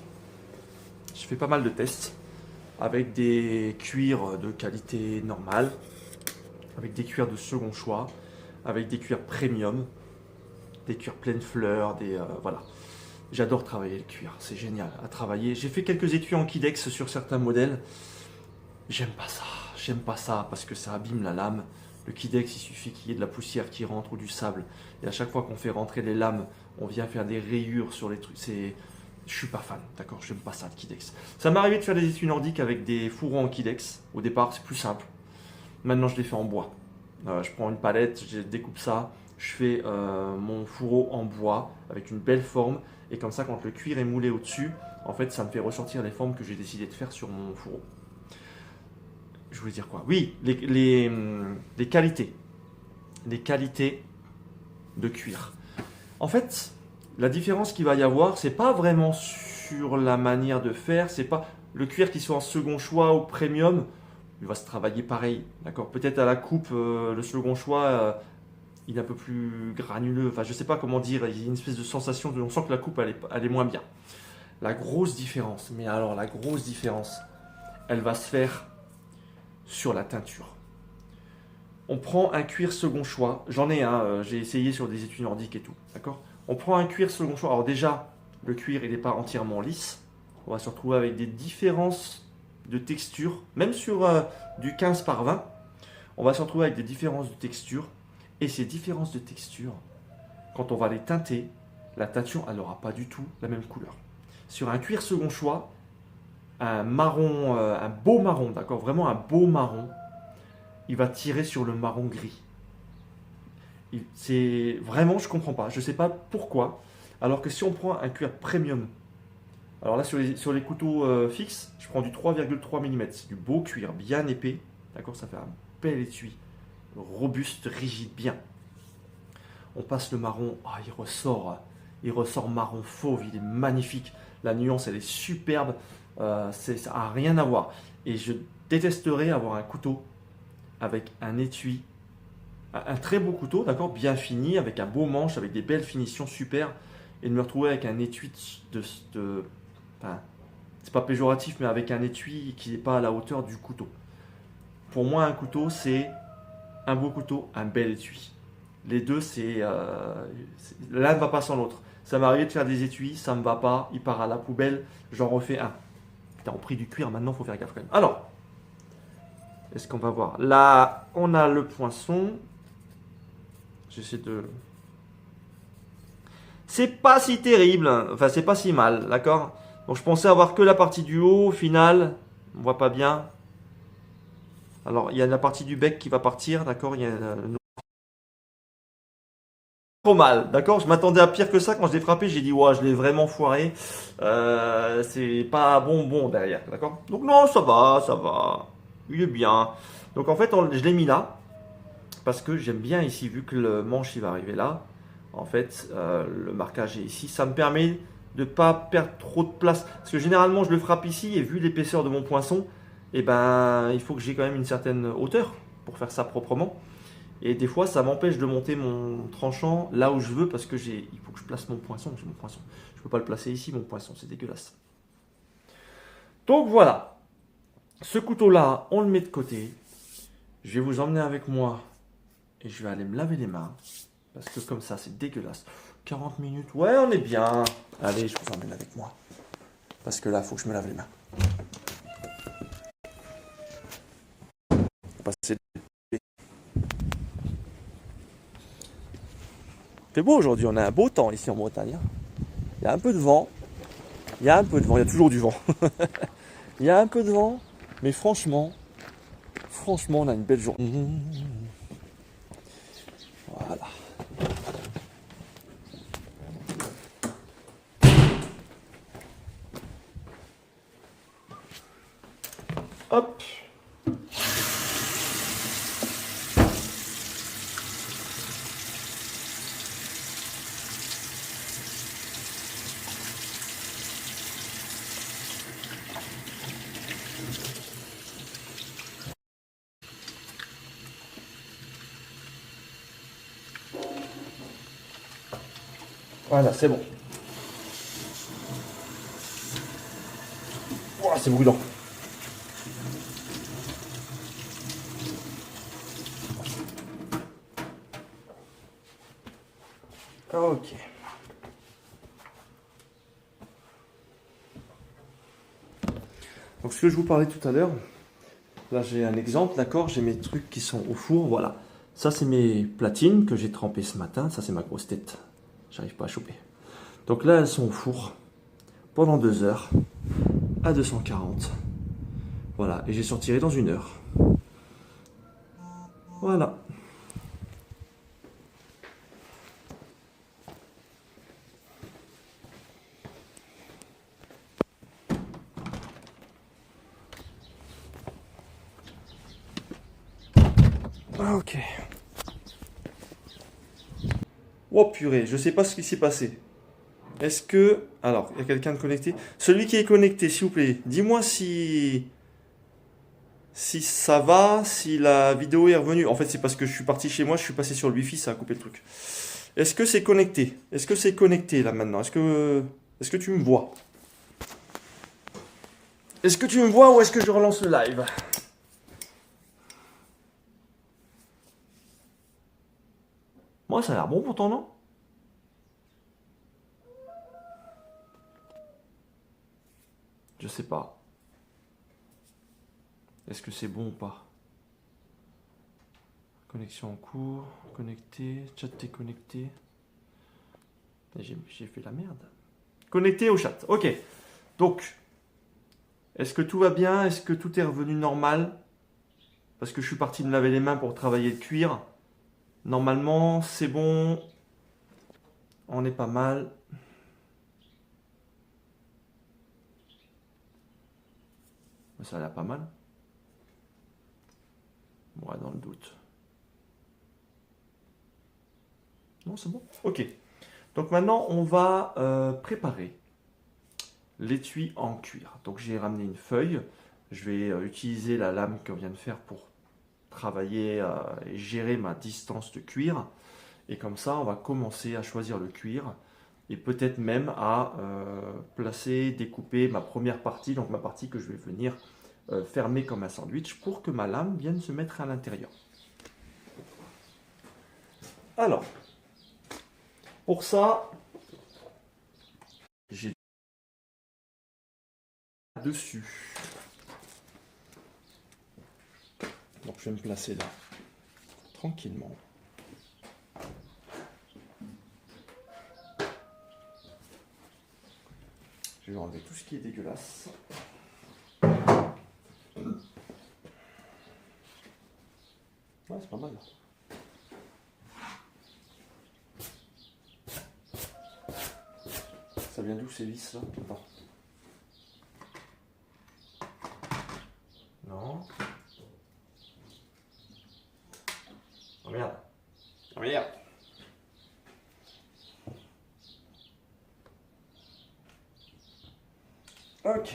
Avec des cuirs de qualité normale, avec des cuirs de second choix, avec des cuirs premium, des cuirs pleines fleurs, voilà. J'adore travailler le cuir, c'est génial à travailler. J'ai fait quelques étuis en Kydex sur certains modèles. J'aime pas ça parce que ça abîme la lame. Le Kydex, il suffit qu'il y ait de la poussière qui rentre ou du sable. Et à chaque fois qu'on fait rentrer les lames, on vient faire des rayures sur les trucs. Je suis pas fan, d'accord, j'aime pas ça de Kydex. Ça m'est arrivé de faire des étuis nordiques avec des fourreaux en Kydex. Au départ, c'est plus simple. Maintenant, je les fais en bois. Je prends une palette, je découpe ça. Je fais mon fourreau en bois avec une belle forme. Et comme ça, quand le cuir est moulé au-dessus, en fait, ça me fait ressortir les formes que j'ai décidé de faire sur mon fourreau. Je voulais dire quoi? Oui, les qualités. Les qualités de cuir. En fait, la différence qu'il va y avoir, c'est pas vraiment sur la manière de faire. C'est pas le cuir qui soit en second choix ou premium. Il va se travailler pareil. D'accord? Peut-être à la coupe, le second choix... il est un peu plus granuleux, enfin je sais pas comment dire, il y a une espèce de sensation, on sent que la coupe elle est moins bien. La grosse différence, mais alors la grosse différence, elle va se faire sur la teinture. On prend un cuir second choix, j'en ai un, j'ai essayé sur des étuis nordiques et tout, d'accord? On prend un cuir second choix, alors déjà, le cuir il n'est pas entièrement lisse, on va se retrouver avec des différences de texture, même sur du 15 par 20, on va se retrouver avec des différences de texture. Et ces différences de texture, quand on va les teinter, la teinture, elle n'aura pas du tout la même couleur. Sur un cuir second choix, un marron, un beau marron, d'accord, vraiment un beau marron, il va tirer sur le marron gris. C'est vraiment, je ne comprends pas. Je ne sais pas pourquoi. Alors que si on prend un cuir premium, alors là sur les couteaux fixes, je prends du 3,3 mm. C'est du beau cuir, bien épais. D'accord, ça fait un bel étui. Robuste, rigide, bien. On passe le marron, il ressort marron fauve, il est magnifique. La nuance, elle est superbe, ça n'a rien à voir. Et je détesterais avoir un couteau avec un étui, un très beau couteau, d'accord, bien fini, avec un beau manche, avec des belles finitions super, et de me retrouver avec un étui enfin, c'est pas péjoratif, mais avec un étui qui n'est pas à la hauteur du couteau. Pour moi, un couteau, c'est un beau couteau, un bel étui. Les deux, l'un ne va pas sans l'autre. Ça m'est arrivé de faire des étuis, ça ne me va pas, il part à la poubelle, j'en refais un. Putain, on pris du cuir, maintenant il faut faire gaffe quand même. Alors, est-ce qu'on va voir? Là, on a le poinçon. J'essaie de... C'est pas si terrible, enfin c'est pas si mal, d'accord? Donc je pensais avoir que la partie du haut, au final, on voit pas bien. Alors, il y a la partie du bec qui va partir, d'accord? Il y a trop mal, d'accord? Je m'attendais à pire que ça. Quand je l'ai frappé, j'ai dit, ouais, je l'ai vraiment foiré. C'est pas bon derrière, d'accord? Donc non, ça va. Il est bien. Donc en fait, je l'ai mis là. Parce que j'aime bien ici, vu que le manche, il va arriver là. En fait, le marquage est ici. Ça me permet de ne pas perdre trop de place. Parce que généralement, je le frappe ici et vu l'épaisseur de mon poinçon, eh ben, il faut que j'ai quand même une certaine hauteur pour faire ça proprement. Et des fois, ça m'empêche de monter mon tranchant là où je veux parce que il faut que je place mon poinçon. J'ai mon poinçon. Je ne peux pas le placer ici, mon poinçon. C'est dégueulasse. Donc voilà. Ce couteau-là, on le met de côté. Je vais vous emmener avec moi et je vais aller me laver les mains. Parce que comme ça, c'est dégueulasse. 40 minutes, ouais, on est bien. Allez, je vous emmène avec moi. Parce que là, il faut que je me lave les mains. C'est beau aujourd'hui, on a un beau temps ici en Bretagne. Il y a un peu de vent. Il y a toujours du vent. Il y a un peu de vent, mais franchement, on a une belle journée. Voilà. Hop. Voilà, c'est bon. Ouah, c'est brûlant. Ok. Donc ce que je vous parlais tout à l'heure, là j'ai un exemple, d'accord, j'ai mes trucs qui sont au four, voilà. Ça c'est mes platines que j'ai trempées ce matin, ça c'est ma grosse tête, j'arrive pas à choper. Donc là elles sont au four pendant 2 heures à 240. Voilà, et j'ai sortiré dans 1 heure. Voilà. Ok. Oh purée, je sais pas ce qui s'est passé. Est-ce que... Alors, il y a quelqu'un de connecté. Celui qui est connecté, s'il vous plaît, dis-moi si ça va, si la vidéo est revenue. En fait, c'est parce que je suis parti chez moi, je suis passé sur le Wi-Fi, ça a coupé le truc. Est-ce que c'est connecté? Est-ce que c'est connecté là maintenant? Est-ce que tu me vois? Est-ce que tu me vois ou est-ce que je relance le live? Moi, ça a l'air bon pourtant, non? Je sais pas. Est-ce que c'est bon ou pas? Connexion en cours, connecté, chat t'es connecté. J'ai fait la merde. Connecté au chat. Ok. Donc, est-ce que tout va bien? Est-ce que tout est revenu normal? Parce que je suis parti me laver les mains pour travailler le cuir. Normalement, c'est bon. On est pas mal. Ça a l'air pas mal. Ouais, dans le doute. Non, c'est bon. Ok. Donc maintenant, on va préparer l'étui en cuir. Donc j'ai ramené une feuille. Je vais utiliser la lame qu'on vient de faire pour travailler et gérer ma distance de cuir. Et comme ça, on va commencer à choisir le cuir et peut-être même à placer, découper ma première partie, donc ma partie que je vais venir fermer comme un sandwich pour que ma lame vienne se mettre à l'intérieur. Alors, pour ça, j'ai dessus. Donc je vais me placer là, tranquillement. Je vais enlever tout ce qui est dégueulasse. Ouais, c'est pas mal. Ça vient d'où ces vis là? Attends. Non. Oh merde. Oh merde. Ok.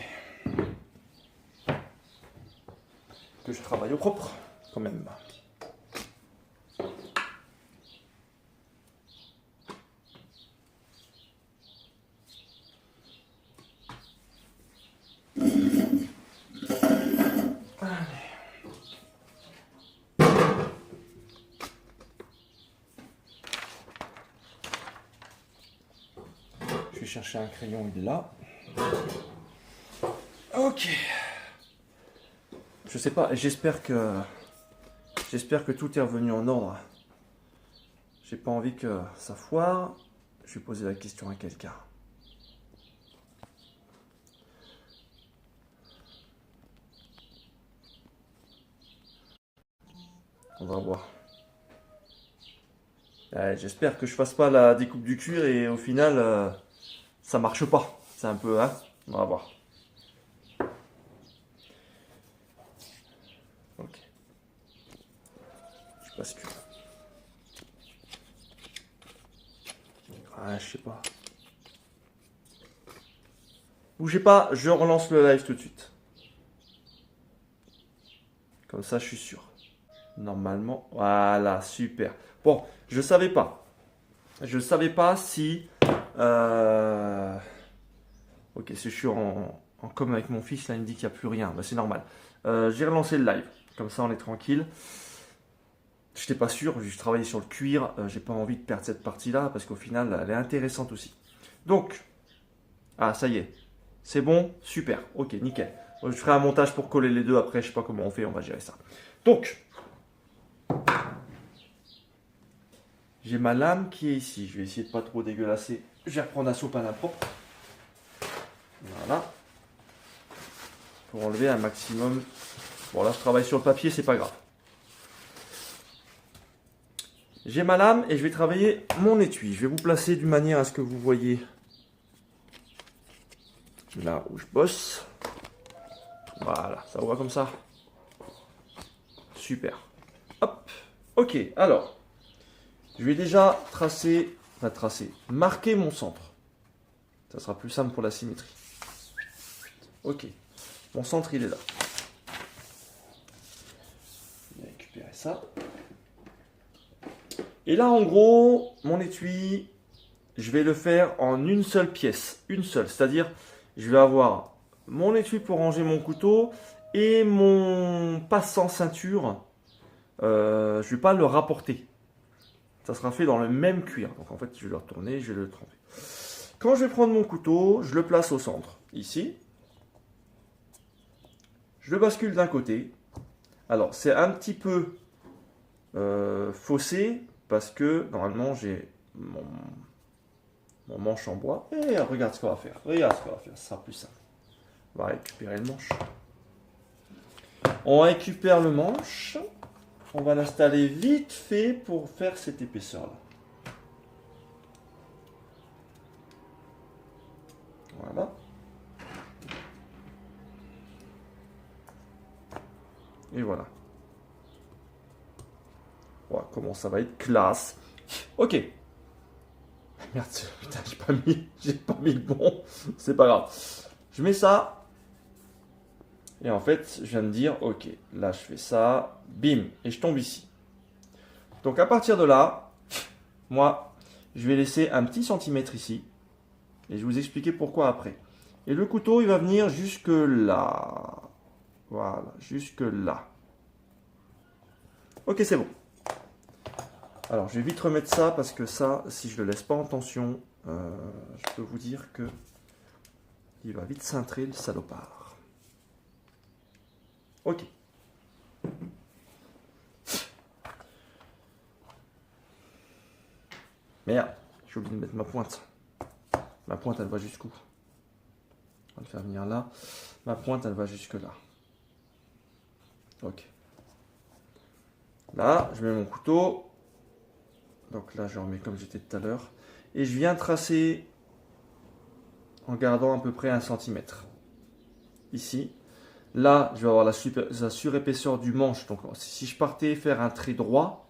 Que je travaille au propre, quand même. Je vais chercher un crayon, il est là. Ok. Je sais pas, j'espère que tout est revenu en ordre. J'ai pas envie que ça foire. Je vais poser la question à quelqu'un. On va voir. J'espère que je fasse pas la découpe du cuir et au final ça marche pas. C'est un peu, hein. On va voir. Ok. Je bascule. Ah, je sais pas. Bougez pas, je relance le live tout de suite. Comme ça, je suis sûr. Normalement, voilà, super. Bon, je savais pas. Je savais pas si... Ok, si je suis en com avec mon fils, là, il me dit qu'il n'y a plus rien. Bah, c'est normal. J'ai relancé le live. Comme ça, on est tranquille. Je n'étais pas sûr, je travaillais sur le cuir. J'ai pas envie de perdre cette partie-là parce qu'au final, elle est intéressante aussi. Donc, ah, ça y est. C'est bon, super. Ok, nickel. Je ferai un montage pour coller les deux après. Je sais pas comment on fait, on va gérer ça. Donc, j'ai ma lame qui est ici. Je vais essayer de pas trop dégueulasser. Je vais reprendre un sopalin propre. Voilà. Pour enlever un maximum. Bon, là, je travaille sur le papier, c'est pas grave. J'ai ma lame et je vais travailler mon étui. Je vais vous placer d'une manière à ce que vous voyez là où je bosse. Voilà, ça vous va comme ça? Super. Hop. Ok, alors, je vais déjà marquer mon centre. Ça sera plus simple pour la symétrie. Ok, mon centre, il est là. Je vais récupérer ça. Et là, en gros, mon étui, je vais le faire en une seule pièce. Une seule, c'est-à-dire, je vais avoir mon étui pour ranger mon couteau et mon passant ceinture. Je ne vais pas le rapporter. Ça sera fait dans le même cuir. Donc en fait, je vais le retourner, je vais le tremper. Quand je vais prendre mon couteau, je le place au centre. Ici. Je le bascule d'un côté. Alors, c'est un petit peu faussé parce que normalement, j'ai mon manche en bois. Et regarde ce qu'on va faire. Regarde ce qu'on va faire. Ce sera plus simple. On va récupérer le manche. On récupère le manche. On va l'installer vite fait pour faire cette épaisseur-là. Voilà. Et voilà. Voilà comment ça va être classe. Ok. Merde, putain, j'ai pas mis le bon. C'est pas grave. Je mets ça. Et en fait, je viens de dire, ok, là je fais ça, bim, et je tombe ici. Donc à partir de là, moi, je vais laisser un petit centimètre ici. Et je vais vous expliquer pourquoi après. Et le couteau, il va venir jusque là. Voilà, jusque là. Ok, c'est bon. Alors, je vais vite remettre ça parce que ça, si je le laisse pas en tension, je peux vous dire que il va vite cintrer le salopard. Ok. Merde, j'ai oublié de mettre ma pointe. Ma pointe, elle va jusqu'où? On va le faire venir là. Ma pointe, elle va jusque là. Ok. Là, je mets mon couteau. Donc là, je remets comme j'étais tout à l'heure. Et je viens tracer en gardant à peu près 1 centimètre. Ici. Là, je vais avoir la surépaisseur du manche. Donc si je partais faire un trait droit,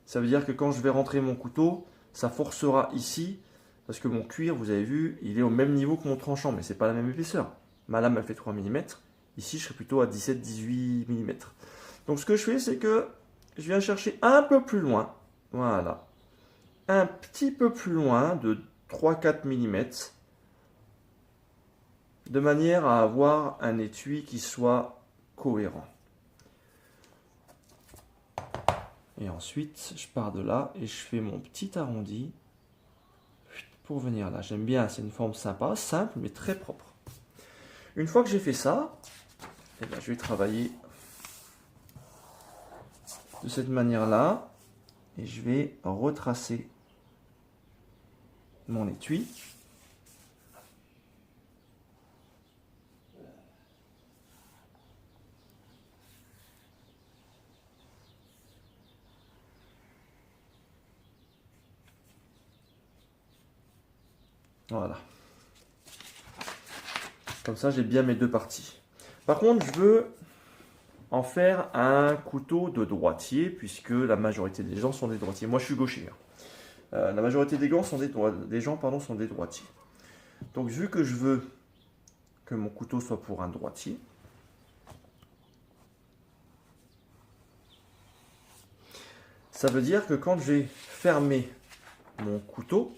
ça veut dire que quand je vais rentrer mon couteau, ça forcera ici. Parce que mon cuir, vous avez vu, il est au même niveau que mon tranchant. Mais ce n'est pas la même épaisseur. ma lame elle fait 3 mm. Ici, je serai plutôt à 17-18 mm. Donc ce que je fais, c'est que je viens chercher un peu plus loin. Voilà. Un petit peu plus loin de 3-4 mm. De manière à avoir un étui qui soit cohérent. Et ensuite, je pars de là et je fais mon petit arrondi pour venir là. J'aime bien, c'est une forme sympa, simple, mais très propre. Une fois que j'ai fait ça, eh bien, je vais travailler de cette manière-là et je vais retracer mon étui. Voilà. Comme ça, j'ai bien mes deux parties. Par contre, je veux en faire un couteau de droitier, puisque la majorité des gens sont des droitiers. Moi, je suis gaucher. La majorité des gens sont des droitiers. Donc, vu que je veux que mon couteau soit pour un droitier, ça veut dire que quand je vais fermer mon couteau,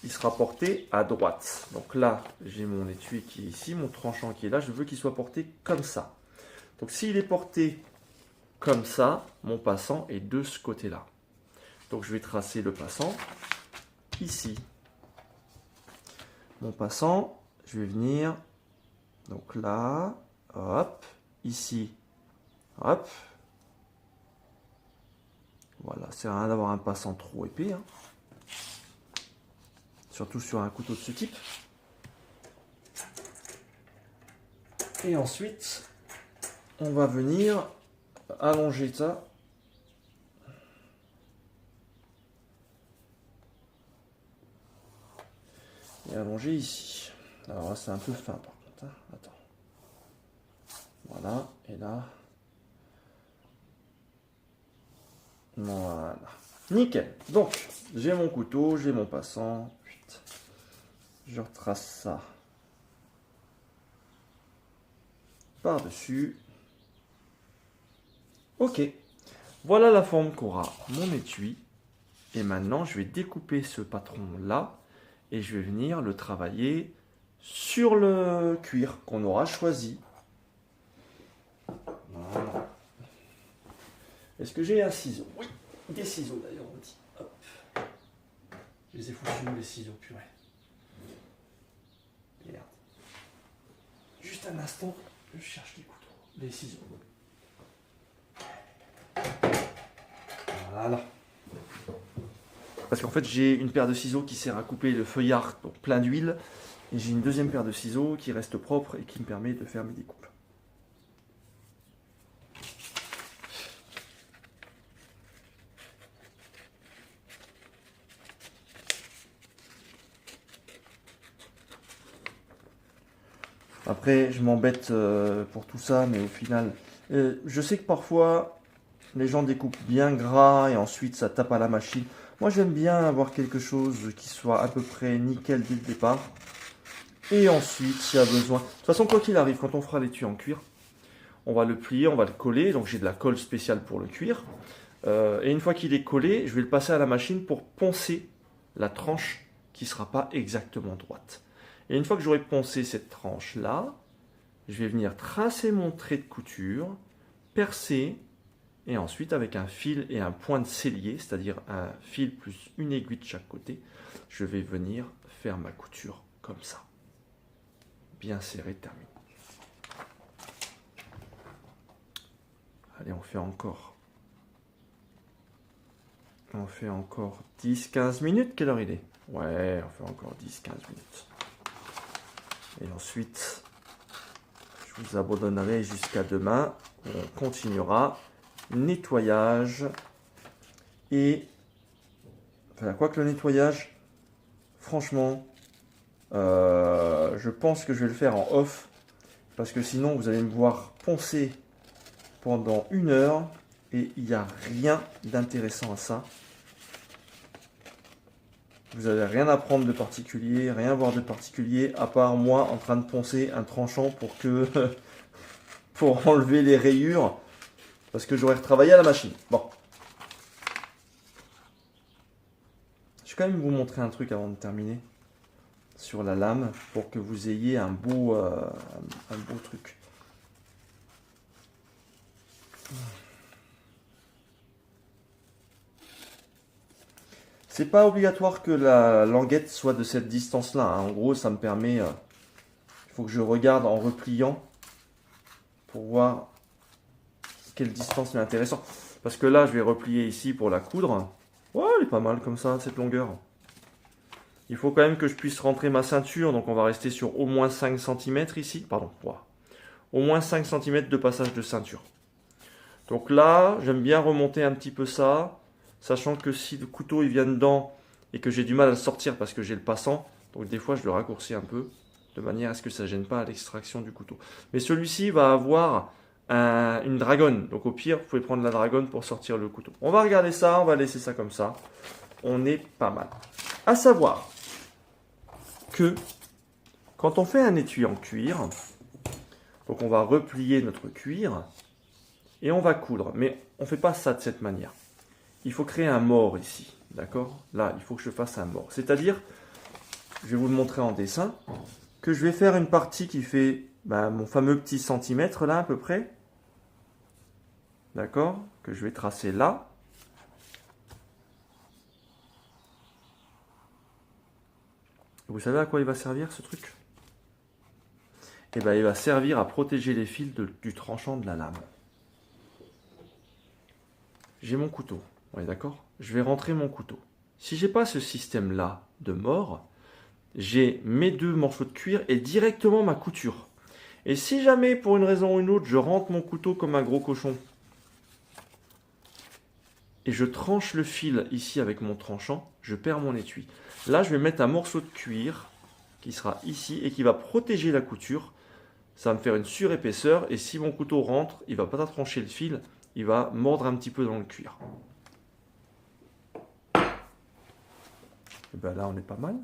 il sera porté à droite. Donc là, j'ai mon étui qui est ici, mon tranchant qui est là. Je veux qu'il soit porté comme ça. Donc s'il est porté comme ça, mon passant est de ce côté-là. Donc je vais tracer le passant ici. Mon passant, je vais venir, donc là, hop, ici, hop. Voilà, c'est rien d'avoir un passant trop épais, hein. Surtout sur un couteau de ce type. Et ensuite, on va venir allonger ça. Et allonger ici. Alors là, c'est un peu fin par contre, hein. Attends. Voilà, et là. Voilà. Nickel. Donc, j'ai mon couteau, j'ai mon passant. Je retrace ça par-dessus. Ok. Voilà la forme qu'aura mon étui. Et maintenant, je vais découper ce patron-là et je vais venir le travailler sur le cuir qu'on aura choisi. Voilà. Est-ce que j'ai un ciseau? Oui, des ciseaux d'ailleurs, on dit. Hop. Je les ai foutus où les ciseaux, purée. Merde. Juste un instant, je cherche les couteaux, les ciseaux. Voilà. Parce qu'en fait, j'ai une paire de ciseaux qui sert à couper le feuillard donc plein d'huile. Et j'ai une deuxième paire de ciseaux qui reste propre et qui me permet de faire mes découpes. Après, je m'embête pour tout ça, mais au final, je sais que parfois, les gens découpent bien gras et ensuite ça tape à la machine. Moi, j'aime bien avoir quelque chose qui soit à peu près nickel dès le départ. Et ensuite, s'il y a besoin... De toute façon, quoi qu'il arrive, quand on fera l'étui en cuir, on va le plier, on va le coller. Donc, j'ai de la colle spéciale pour le cuir. Et une fois qu'il est collé, je vais le passer à la machine pour poncer la tranche qui ne sera pas exactement droite. Et une fois que j'aurai poncé cette tranche-là, je vais venir tracer mon trait de couture, percer, et ensuite avec un fil et un point de sellier, c'est-à-dire un fil plus une aiguille de chaque côté, je vais venir faire ma couture comme ça. Bien serré, terminé. Allez, on fait encore 10-15 minutes. Quelle heure il est? Ouais, on fait encore 10-15 minutes. Et ensuite, je vous abandonnerai jusqu'à demain. On continuera. Nettoyage. Et, enfin, quoi que le nettoyage, franchement, je pense que je vais le faire en off. Parce que sinon, vous allez me voir poncer pendant 1 heure. Et il n'y a rien d'intéressant à ça. Vous n'allez rien apprendre de particulier, rien voir de particulier, à part moi en train de poncer un tranchant pour enlever les rayures, parce que j'aurais retravaillé à la machine. Bon. Je vais quand même vous montrer un truc avant de terminer sur la lame, pour que vous ayez un beau truc. C'est pas obligatoire que la languette soit de cette distance-là, hein. En gros, ça me permet... il faut que je regarde en repliant pour voir quelle distance est intéressante. Parce que là, je vais replier ici pour la coudre. Ouais, elle est pas mal comme ça, cette longueur. Il faut quand même que je puisse rentrer ma ceinture, donc on va rester sur au moins 5 cm ici. Pardon, voilà. Au moins 5 cm de passage de ceinture. Donc là, j'aime bien remonter un petit peu ça, sachant que si le couteau il vient dedans et que j'ai du mal à le sortir parce que j'ai le passant, donc des fois je le raccourcis un peu, de manière à ce que ça ne gêne pas à l'extraction du couteau. Mais celui-ci va avoir une dragonne, donc au pire, vous pouvez prendre la dragonne pour sortir le couteau. On va regarder ça, on va laisser ça comme ça. On est pas mal. À savoir que quand on fait un étui en cuir, donc on va replier notre cuir et on va coudre. Mais on ne fait pas ça de cette manière. Il faut créer un mort ici. D'accord? Là, il faut que je fasse un mort. C'est-à-dire, je vais vous le montrer en dessin, que je vais faire une partie qui fait mon fameux petit centimètre là à peu près. D'accord? Que je vais tracer là. Vous savez à quoi il va servir ce truc? Eh bien, il va servir à protéger les fils du tranchant de la lame. J'ai mon couteau, on est d'accord? Je vais rentrer mon couteau. Si j'ai pas ce système-là de mort, j'ai mes deux morceaux de cuir et directement ma couture. Et si jamais, pour une raison ou une autre, je rentre mon couteau comme un gros cochon, et je tranche le fil ici avec mon tranchant, je perds mon étui. Là, je vais mettre un morceau de cuir qui sera ici et qui va protéger la couture. Ça va me faire une surépaisseur et si mon couteau rentre, il ne va pas trancher le fil, il va mordre un petit peu dans le cuir. Et bien là, on est pas mal.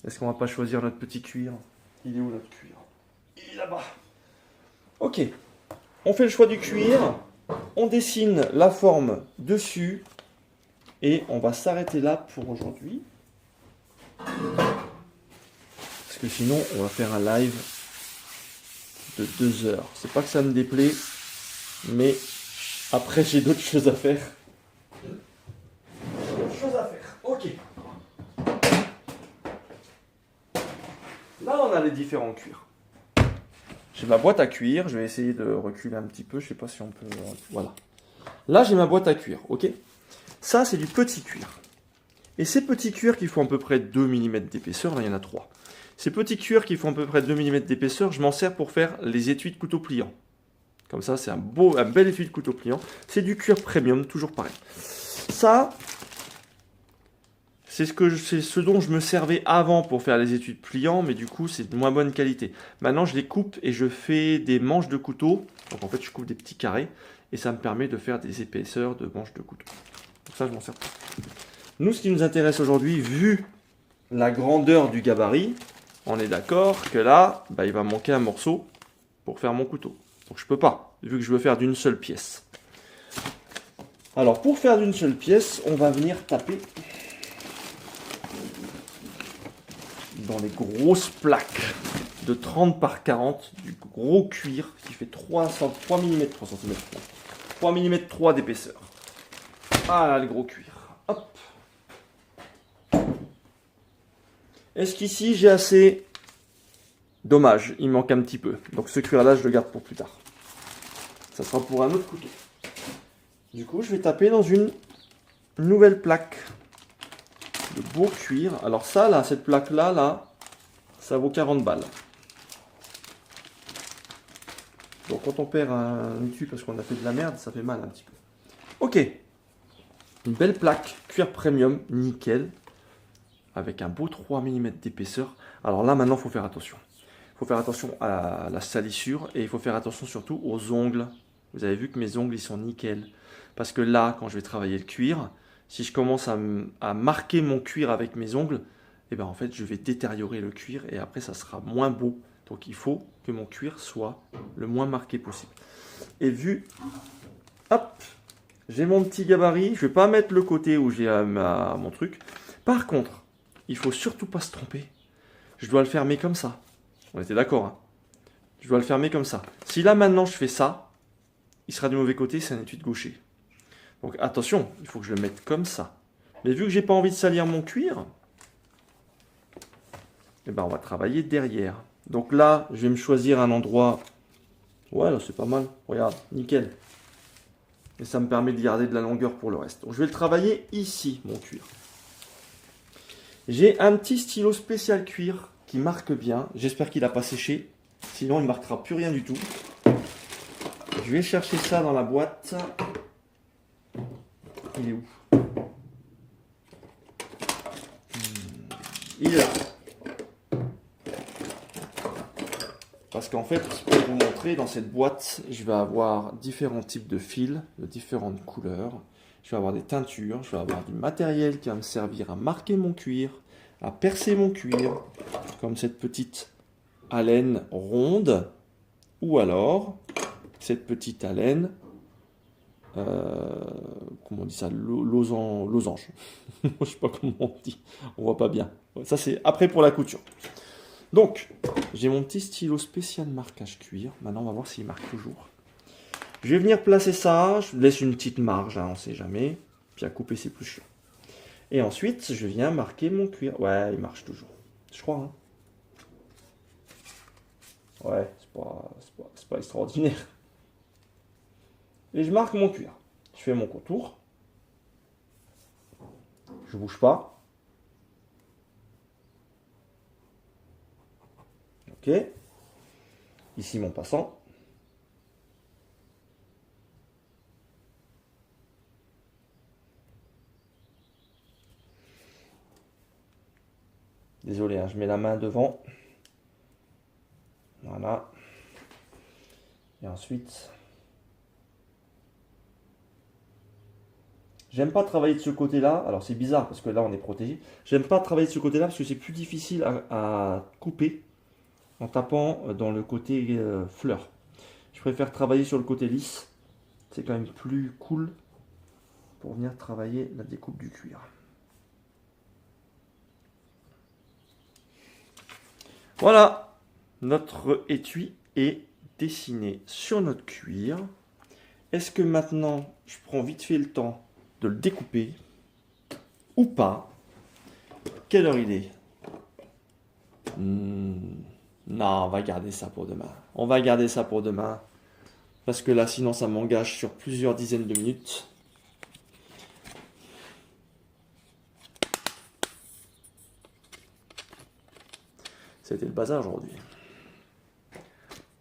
Est-ce qu'on va pas choisir notre petit cuir? Il est où notre cuir? Il est là-bas. Ok, on fait le choix du cuir, on dessine la forme dessus et on va s'arrêter là pour aujourd'hui. Parce que sinon, on va faire un live de 2 heures. C'est pas que ça me déplaît, mais après j'ai d'autres choses à faire. Ok. Là, on a les différents cuirs. J'ai ma boîte à cuir. Je vais essayer de reculer un petit peu. Je sais pas si on peut... Voilà. Là, j'ai ma boîte à cuir. Ok. Ça, c'est du petit cuir. Et ces petits cuirs qui font à peu près 2 mm d'épaisseur, là, il y en a 3. Ces petits cuirs qui font à peu près 2 mm d'épaisseur, je m'en sers pour faire les étuis de couteau pliant. Comme ça, c'est un bel étui de couteau pliant. C'est du cuir premium, toujours pareil. Ça, c'est ce dont je me servais avant pour faire les étuis de pliant, mais du coup, c'est de moins bonne qualité. Maintenant, je les coupe et je fais des manches de couteau. Donc, en fait, je coupe des petits carrés et ça me permet de faire des épaisseurs de manches de couteau. Donc ça, je m'en sers pas. Nous, ce qui nous intéresse aujourd'hui, vu la grandeur du gabarit, on est d'accord que là, il va manquer un morceau pour faire mon couteau. Donc je peux pas, vu que je veux faire d'une seule pièce. Alors pour faire d'une seule pièce, on va venir taper dans les grosses plaques de 30 par 40 du gros cuir qui fait 3 mm, 3 mm 3 d'épaisseur. Ah là, le gros cuir. Hop. Est-ce qu'ici j'ai assez? Dommage, il manque un petit peu. Donc ce cuir-là, je le garde pour plus tard. Ça sera pour un autre couteau. Du coup, je vais taper dans une nouvelle plaque de beau cuir. Alors ça, là, cette plaque-là, là, ça vaut 40 balles. Donc quand on perd un étui parce qu'on a fait de la merde, ça fait mal un petit peu. Ok. Une belle plaque, cuir premium, nickel, avec un beau 3 mm d'épaisseur. Alors là, maintenant, il faut faire attention. Il faut faire attention à la salissure et il faut faire attention surtout aux ongles. Vous avez vu que mes ongles, ils sont nickel. Parce que là, quand je vais travailler le cuir, Si je commence à marquer mon cuir avec mes ongles, et ben en fait, je vais détériorer le cuir et après, ça sera moins beau. Donc, il faut que mon cuir soit le moins marqué possible. Et vu, hop, j'ai mon petit gabarit. Je vais pas mettre le côté où j'ai mon truc. Par contre, il faut surtout pas se tromper. Je dois le fermer comme ça. On était d'accord, hein? Je dois le fermer comme ça. Si là, maintenant, je fais ça, il sera du mauvais côté, c'est un étui de gaucher. Donc, attention, il faut que je le mette comme ça. Mais vu que j'ai pas envie de salir mon cuir, eh ben, on va travailler derrière. Donc là, je vais me choisir un endroit. Ouais, là, c'est pas mal. Regarde, nickel. Et ça me permet de garder de la longueur pour le reste. Donc, je vais le travailler ici, mon cuir. J'ai un petit stylo spécial cuir qui marque bien. J'espère qu'il n'a pas séché. Sinon, il ne marquera plus rien du tout. Je vais chercher ça dans la boîte. Il est où? Il est là. Parce qu'en fait, pour vous montrer, dans cette boîte, je vais avoir différents types de fils, de différentes couleurs. Je vais avoir des teintures, je vais avoir du matériel qui va me servir à marquer mon cuir, à percer mon cuir, comme cette petite alène ronde, ou alors cette petite alène, comment on dit ça, losange. Je ne sais pas comment on dit, on voit pas bien. Ça c'est après pour la couture. Donc, j'ai mon petit stylo spécial marquage cuir. Maintenant, on va voir s'il marque toujours. Je vais venir placer ça. Je laisse une petite marge, hein, on ne sait jamais. Puis à couper, c'est plus chiant. Et ensuite, je viens marquer mon cuir. Ouais, il marche toujours. Je crois. Hein. Ouais, c'est pas extraordinaire. Et je marque mon cuir. Je fais mon contour. Je bouge pas. Ok. Ici mon passant. Désolé, hein, je mets la main devant. Voilà. Et ensuite, j'aime pas travailler de ce côté-là. Alors c'est bizarre parce que là on est protégé. J'aime pas travailler de ce côté-là parce que c'est plus difficile à couper en tapant dans le côté fleur. Je préfère travailler sur le côté lisse. C'est quand même plus cool pour venir travailler la découpe du cuir. Voilà, notre étui est dessiné sur notre cuir. Est-ce que maintenant je prends vite fait le temps de le découper ou pas? Quelle heure il est? Non, on va garder ça pour demain. On va garder ça pour demain. Parce que là, sinon, ça m'engage sur plusieurs dizaines de minutes. C'était le bazar aujourd'hui.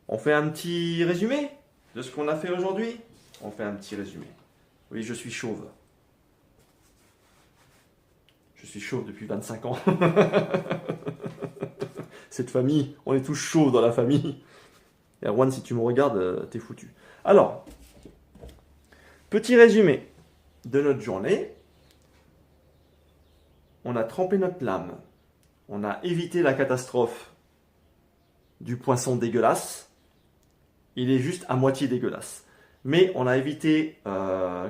On fait un petit résumé de ce qu'on a fait aujourd'hui? On fait un petit résumé. Oui, je suis chauve. Je suis chauve depuis 25 ans. Cette famille, on est tous chauves dans la famille. Erwan, si tu me regardes, t'es foutu. Alors, petit résumé de notre journée. On a trempé notre lame. On a évité la catastrophe du poisson dégueulasse. Il est juste à moitié dégueulasse. Mais on a évité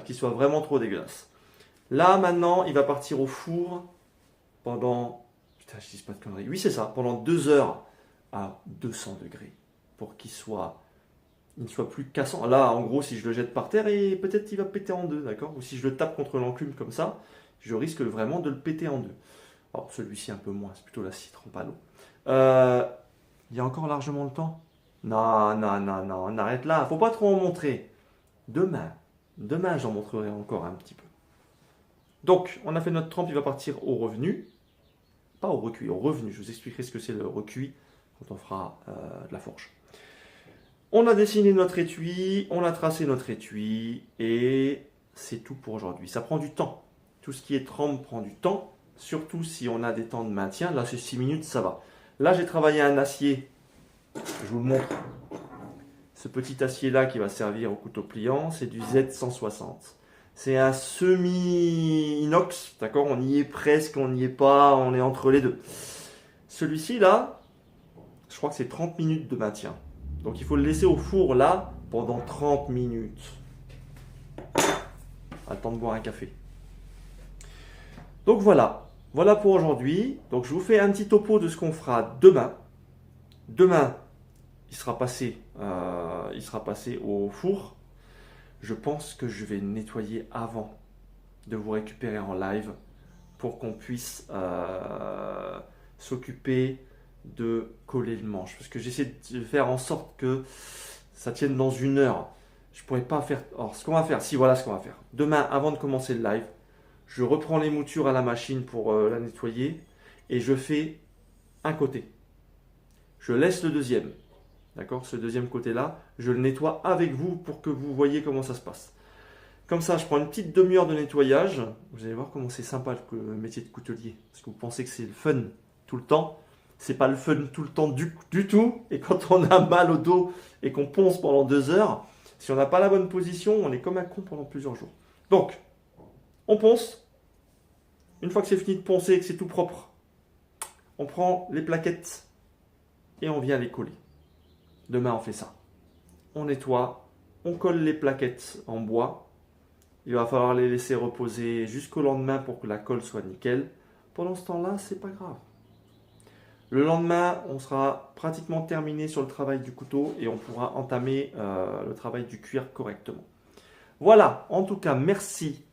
qu'il soit vraiment trop dégueulasse. Là, maintenant, il va partir au four pendant... Putain, je dis pas de conneries. Oui, c'est ça. Pendant 2 heures à 200 degrés. Pour qu'il il ne soit plus cassant. Là, en gros, si je le jette par terre, et peut-être qu'il va péter en deux, d'accord? Ou si je le tape contre l'enclume comme ça, je risque vraiment de le péter en deux. Alors, celui-ci un peu moins, c'est plutôt la citron, pas l'eau. Il y a encore largement le temps? Non, non, non, non, on arrête là. Faut pas trop en montrer. Demain, j'en montrerai encore un petit peu. Donc, on a fait notre trempe, il va partir au revenu. Pas au recuit, au revenu. Je vous expliquerai ce que c'est le recuit quand on fera de la forge. On a dessiné notre étui, on a tracé notre étui et c'est tout pour aujourd'hui. Ça prend du temps. Tout ce qui est trempe prend du temps, surtout si on a des temps de maintien. Là, c'est 6 minutes, ça va. Là, j'ai travaillé un acier. Je vous le montre. Ce petit acier-là qui va servir au couteau pliant, c'est du Z160. C'est un semi-inox, d'accord? On y est presque, on n'y est pas, on est entre les deux. Celui-ci là, je crois que c'est 30 minutes de maintien. Donc il faut le laisser au four là pendant 30 minutes. À le temps de boire un café. Donc voilà, voilà pour aujourd'hui. Donc je vous fais un petit topo de ce qu'on fera demain. Demain, il sera passé au four. Je pense que je vais nettoyer avant de vous récupérer en live pour qu'on puisse s'occuper de coller le manche. Parce que j'essaie de faire en sorte que ça tienne dans 1 heure. Je pourrais pas faire. Alors, ce qu'on va faire, si voilà ce qu'on va faire. Demain, avant de commencer le live, je reprends les moutures à la machine pour la nettoyer et je fais un côté. Je laisse le deuxième. D'accord? Ce deuxième côté-là, je le nettoie avec vous pour que vous voyez comment ça se passe. Comme ça, je prends une petite demi-heure de nettoyage. Vous allez voir comment c'est sympa le métier de coutelier. Parce que vous pensez que c'est le fun tout le temps. C'est pas le fun tout le temps du tout. Et quand on a mal au dos et qu'on ponce pendant 2 heures, si on n'a pas la bonne position, on est comme un con pendant plusieurs jours. Donc, on ponce. Une fois que c'est fini de poncer et que c'est tout propre, on prend les plaquettes et on vient les coller. Demain, on fait ça. On nettoie, on colle les plaquettes en bois. Il va falloir les laisser reposer jusqu'au lendemain pour que la colle soit nickel. Pendant ce temps-là, c'est pas grave. Le lendemain, on sera pratiquement terminé sur le travail du couteau et on pourra entamer le travail du cuir correctement. Voilà, en tout cas, merci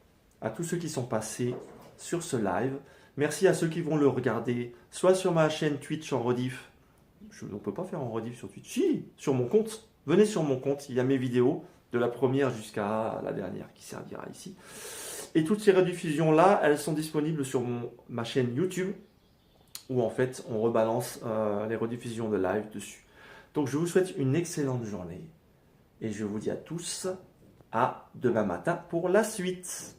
à tous ceux qui sont passés sur ce live. Merci à ceux qui vont le regarder, soit sur ma chaîne Twitch en rediff. On ne peut pas faire en rediff sur Twitch. Si, sur mon compte. Venez sur mon compte, il y a mes vidéos, de la première jusqu'à la dernière qui servira ici. Et toutes ces rediffusions-là, elles sont disponibles sur ma chaîne YouTube, où en fait, on rebalance les rediffusions de live dessus. Donc, je vous souhaite une excellente journée. Et je vous dis à tous, à demain matin pour la suite.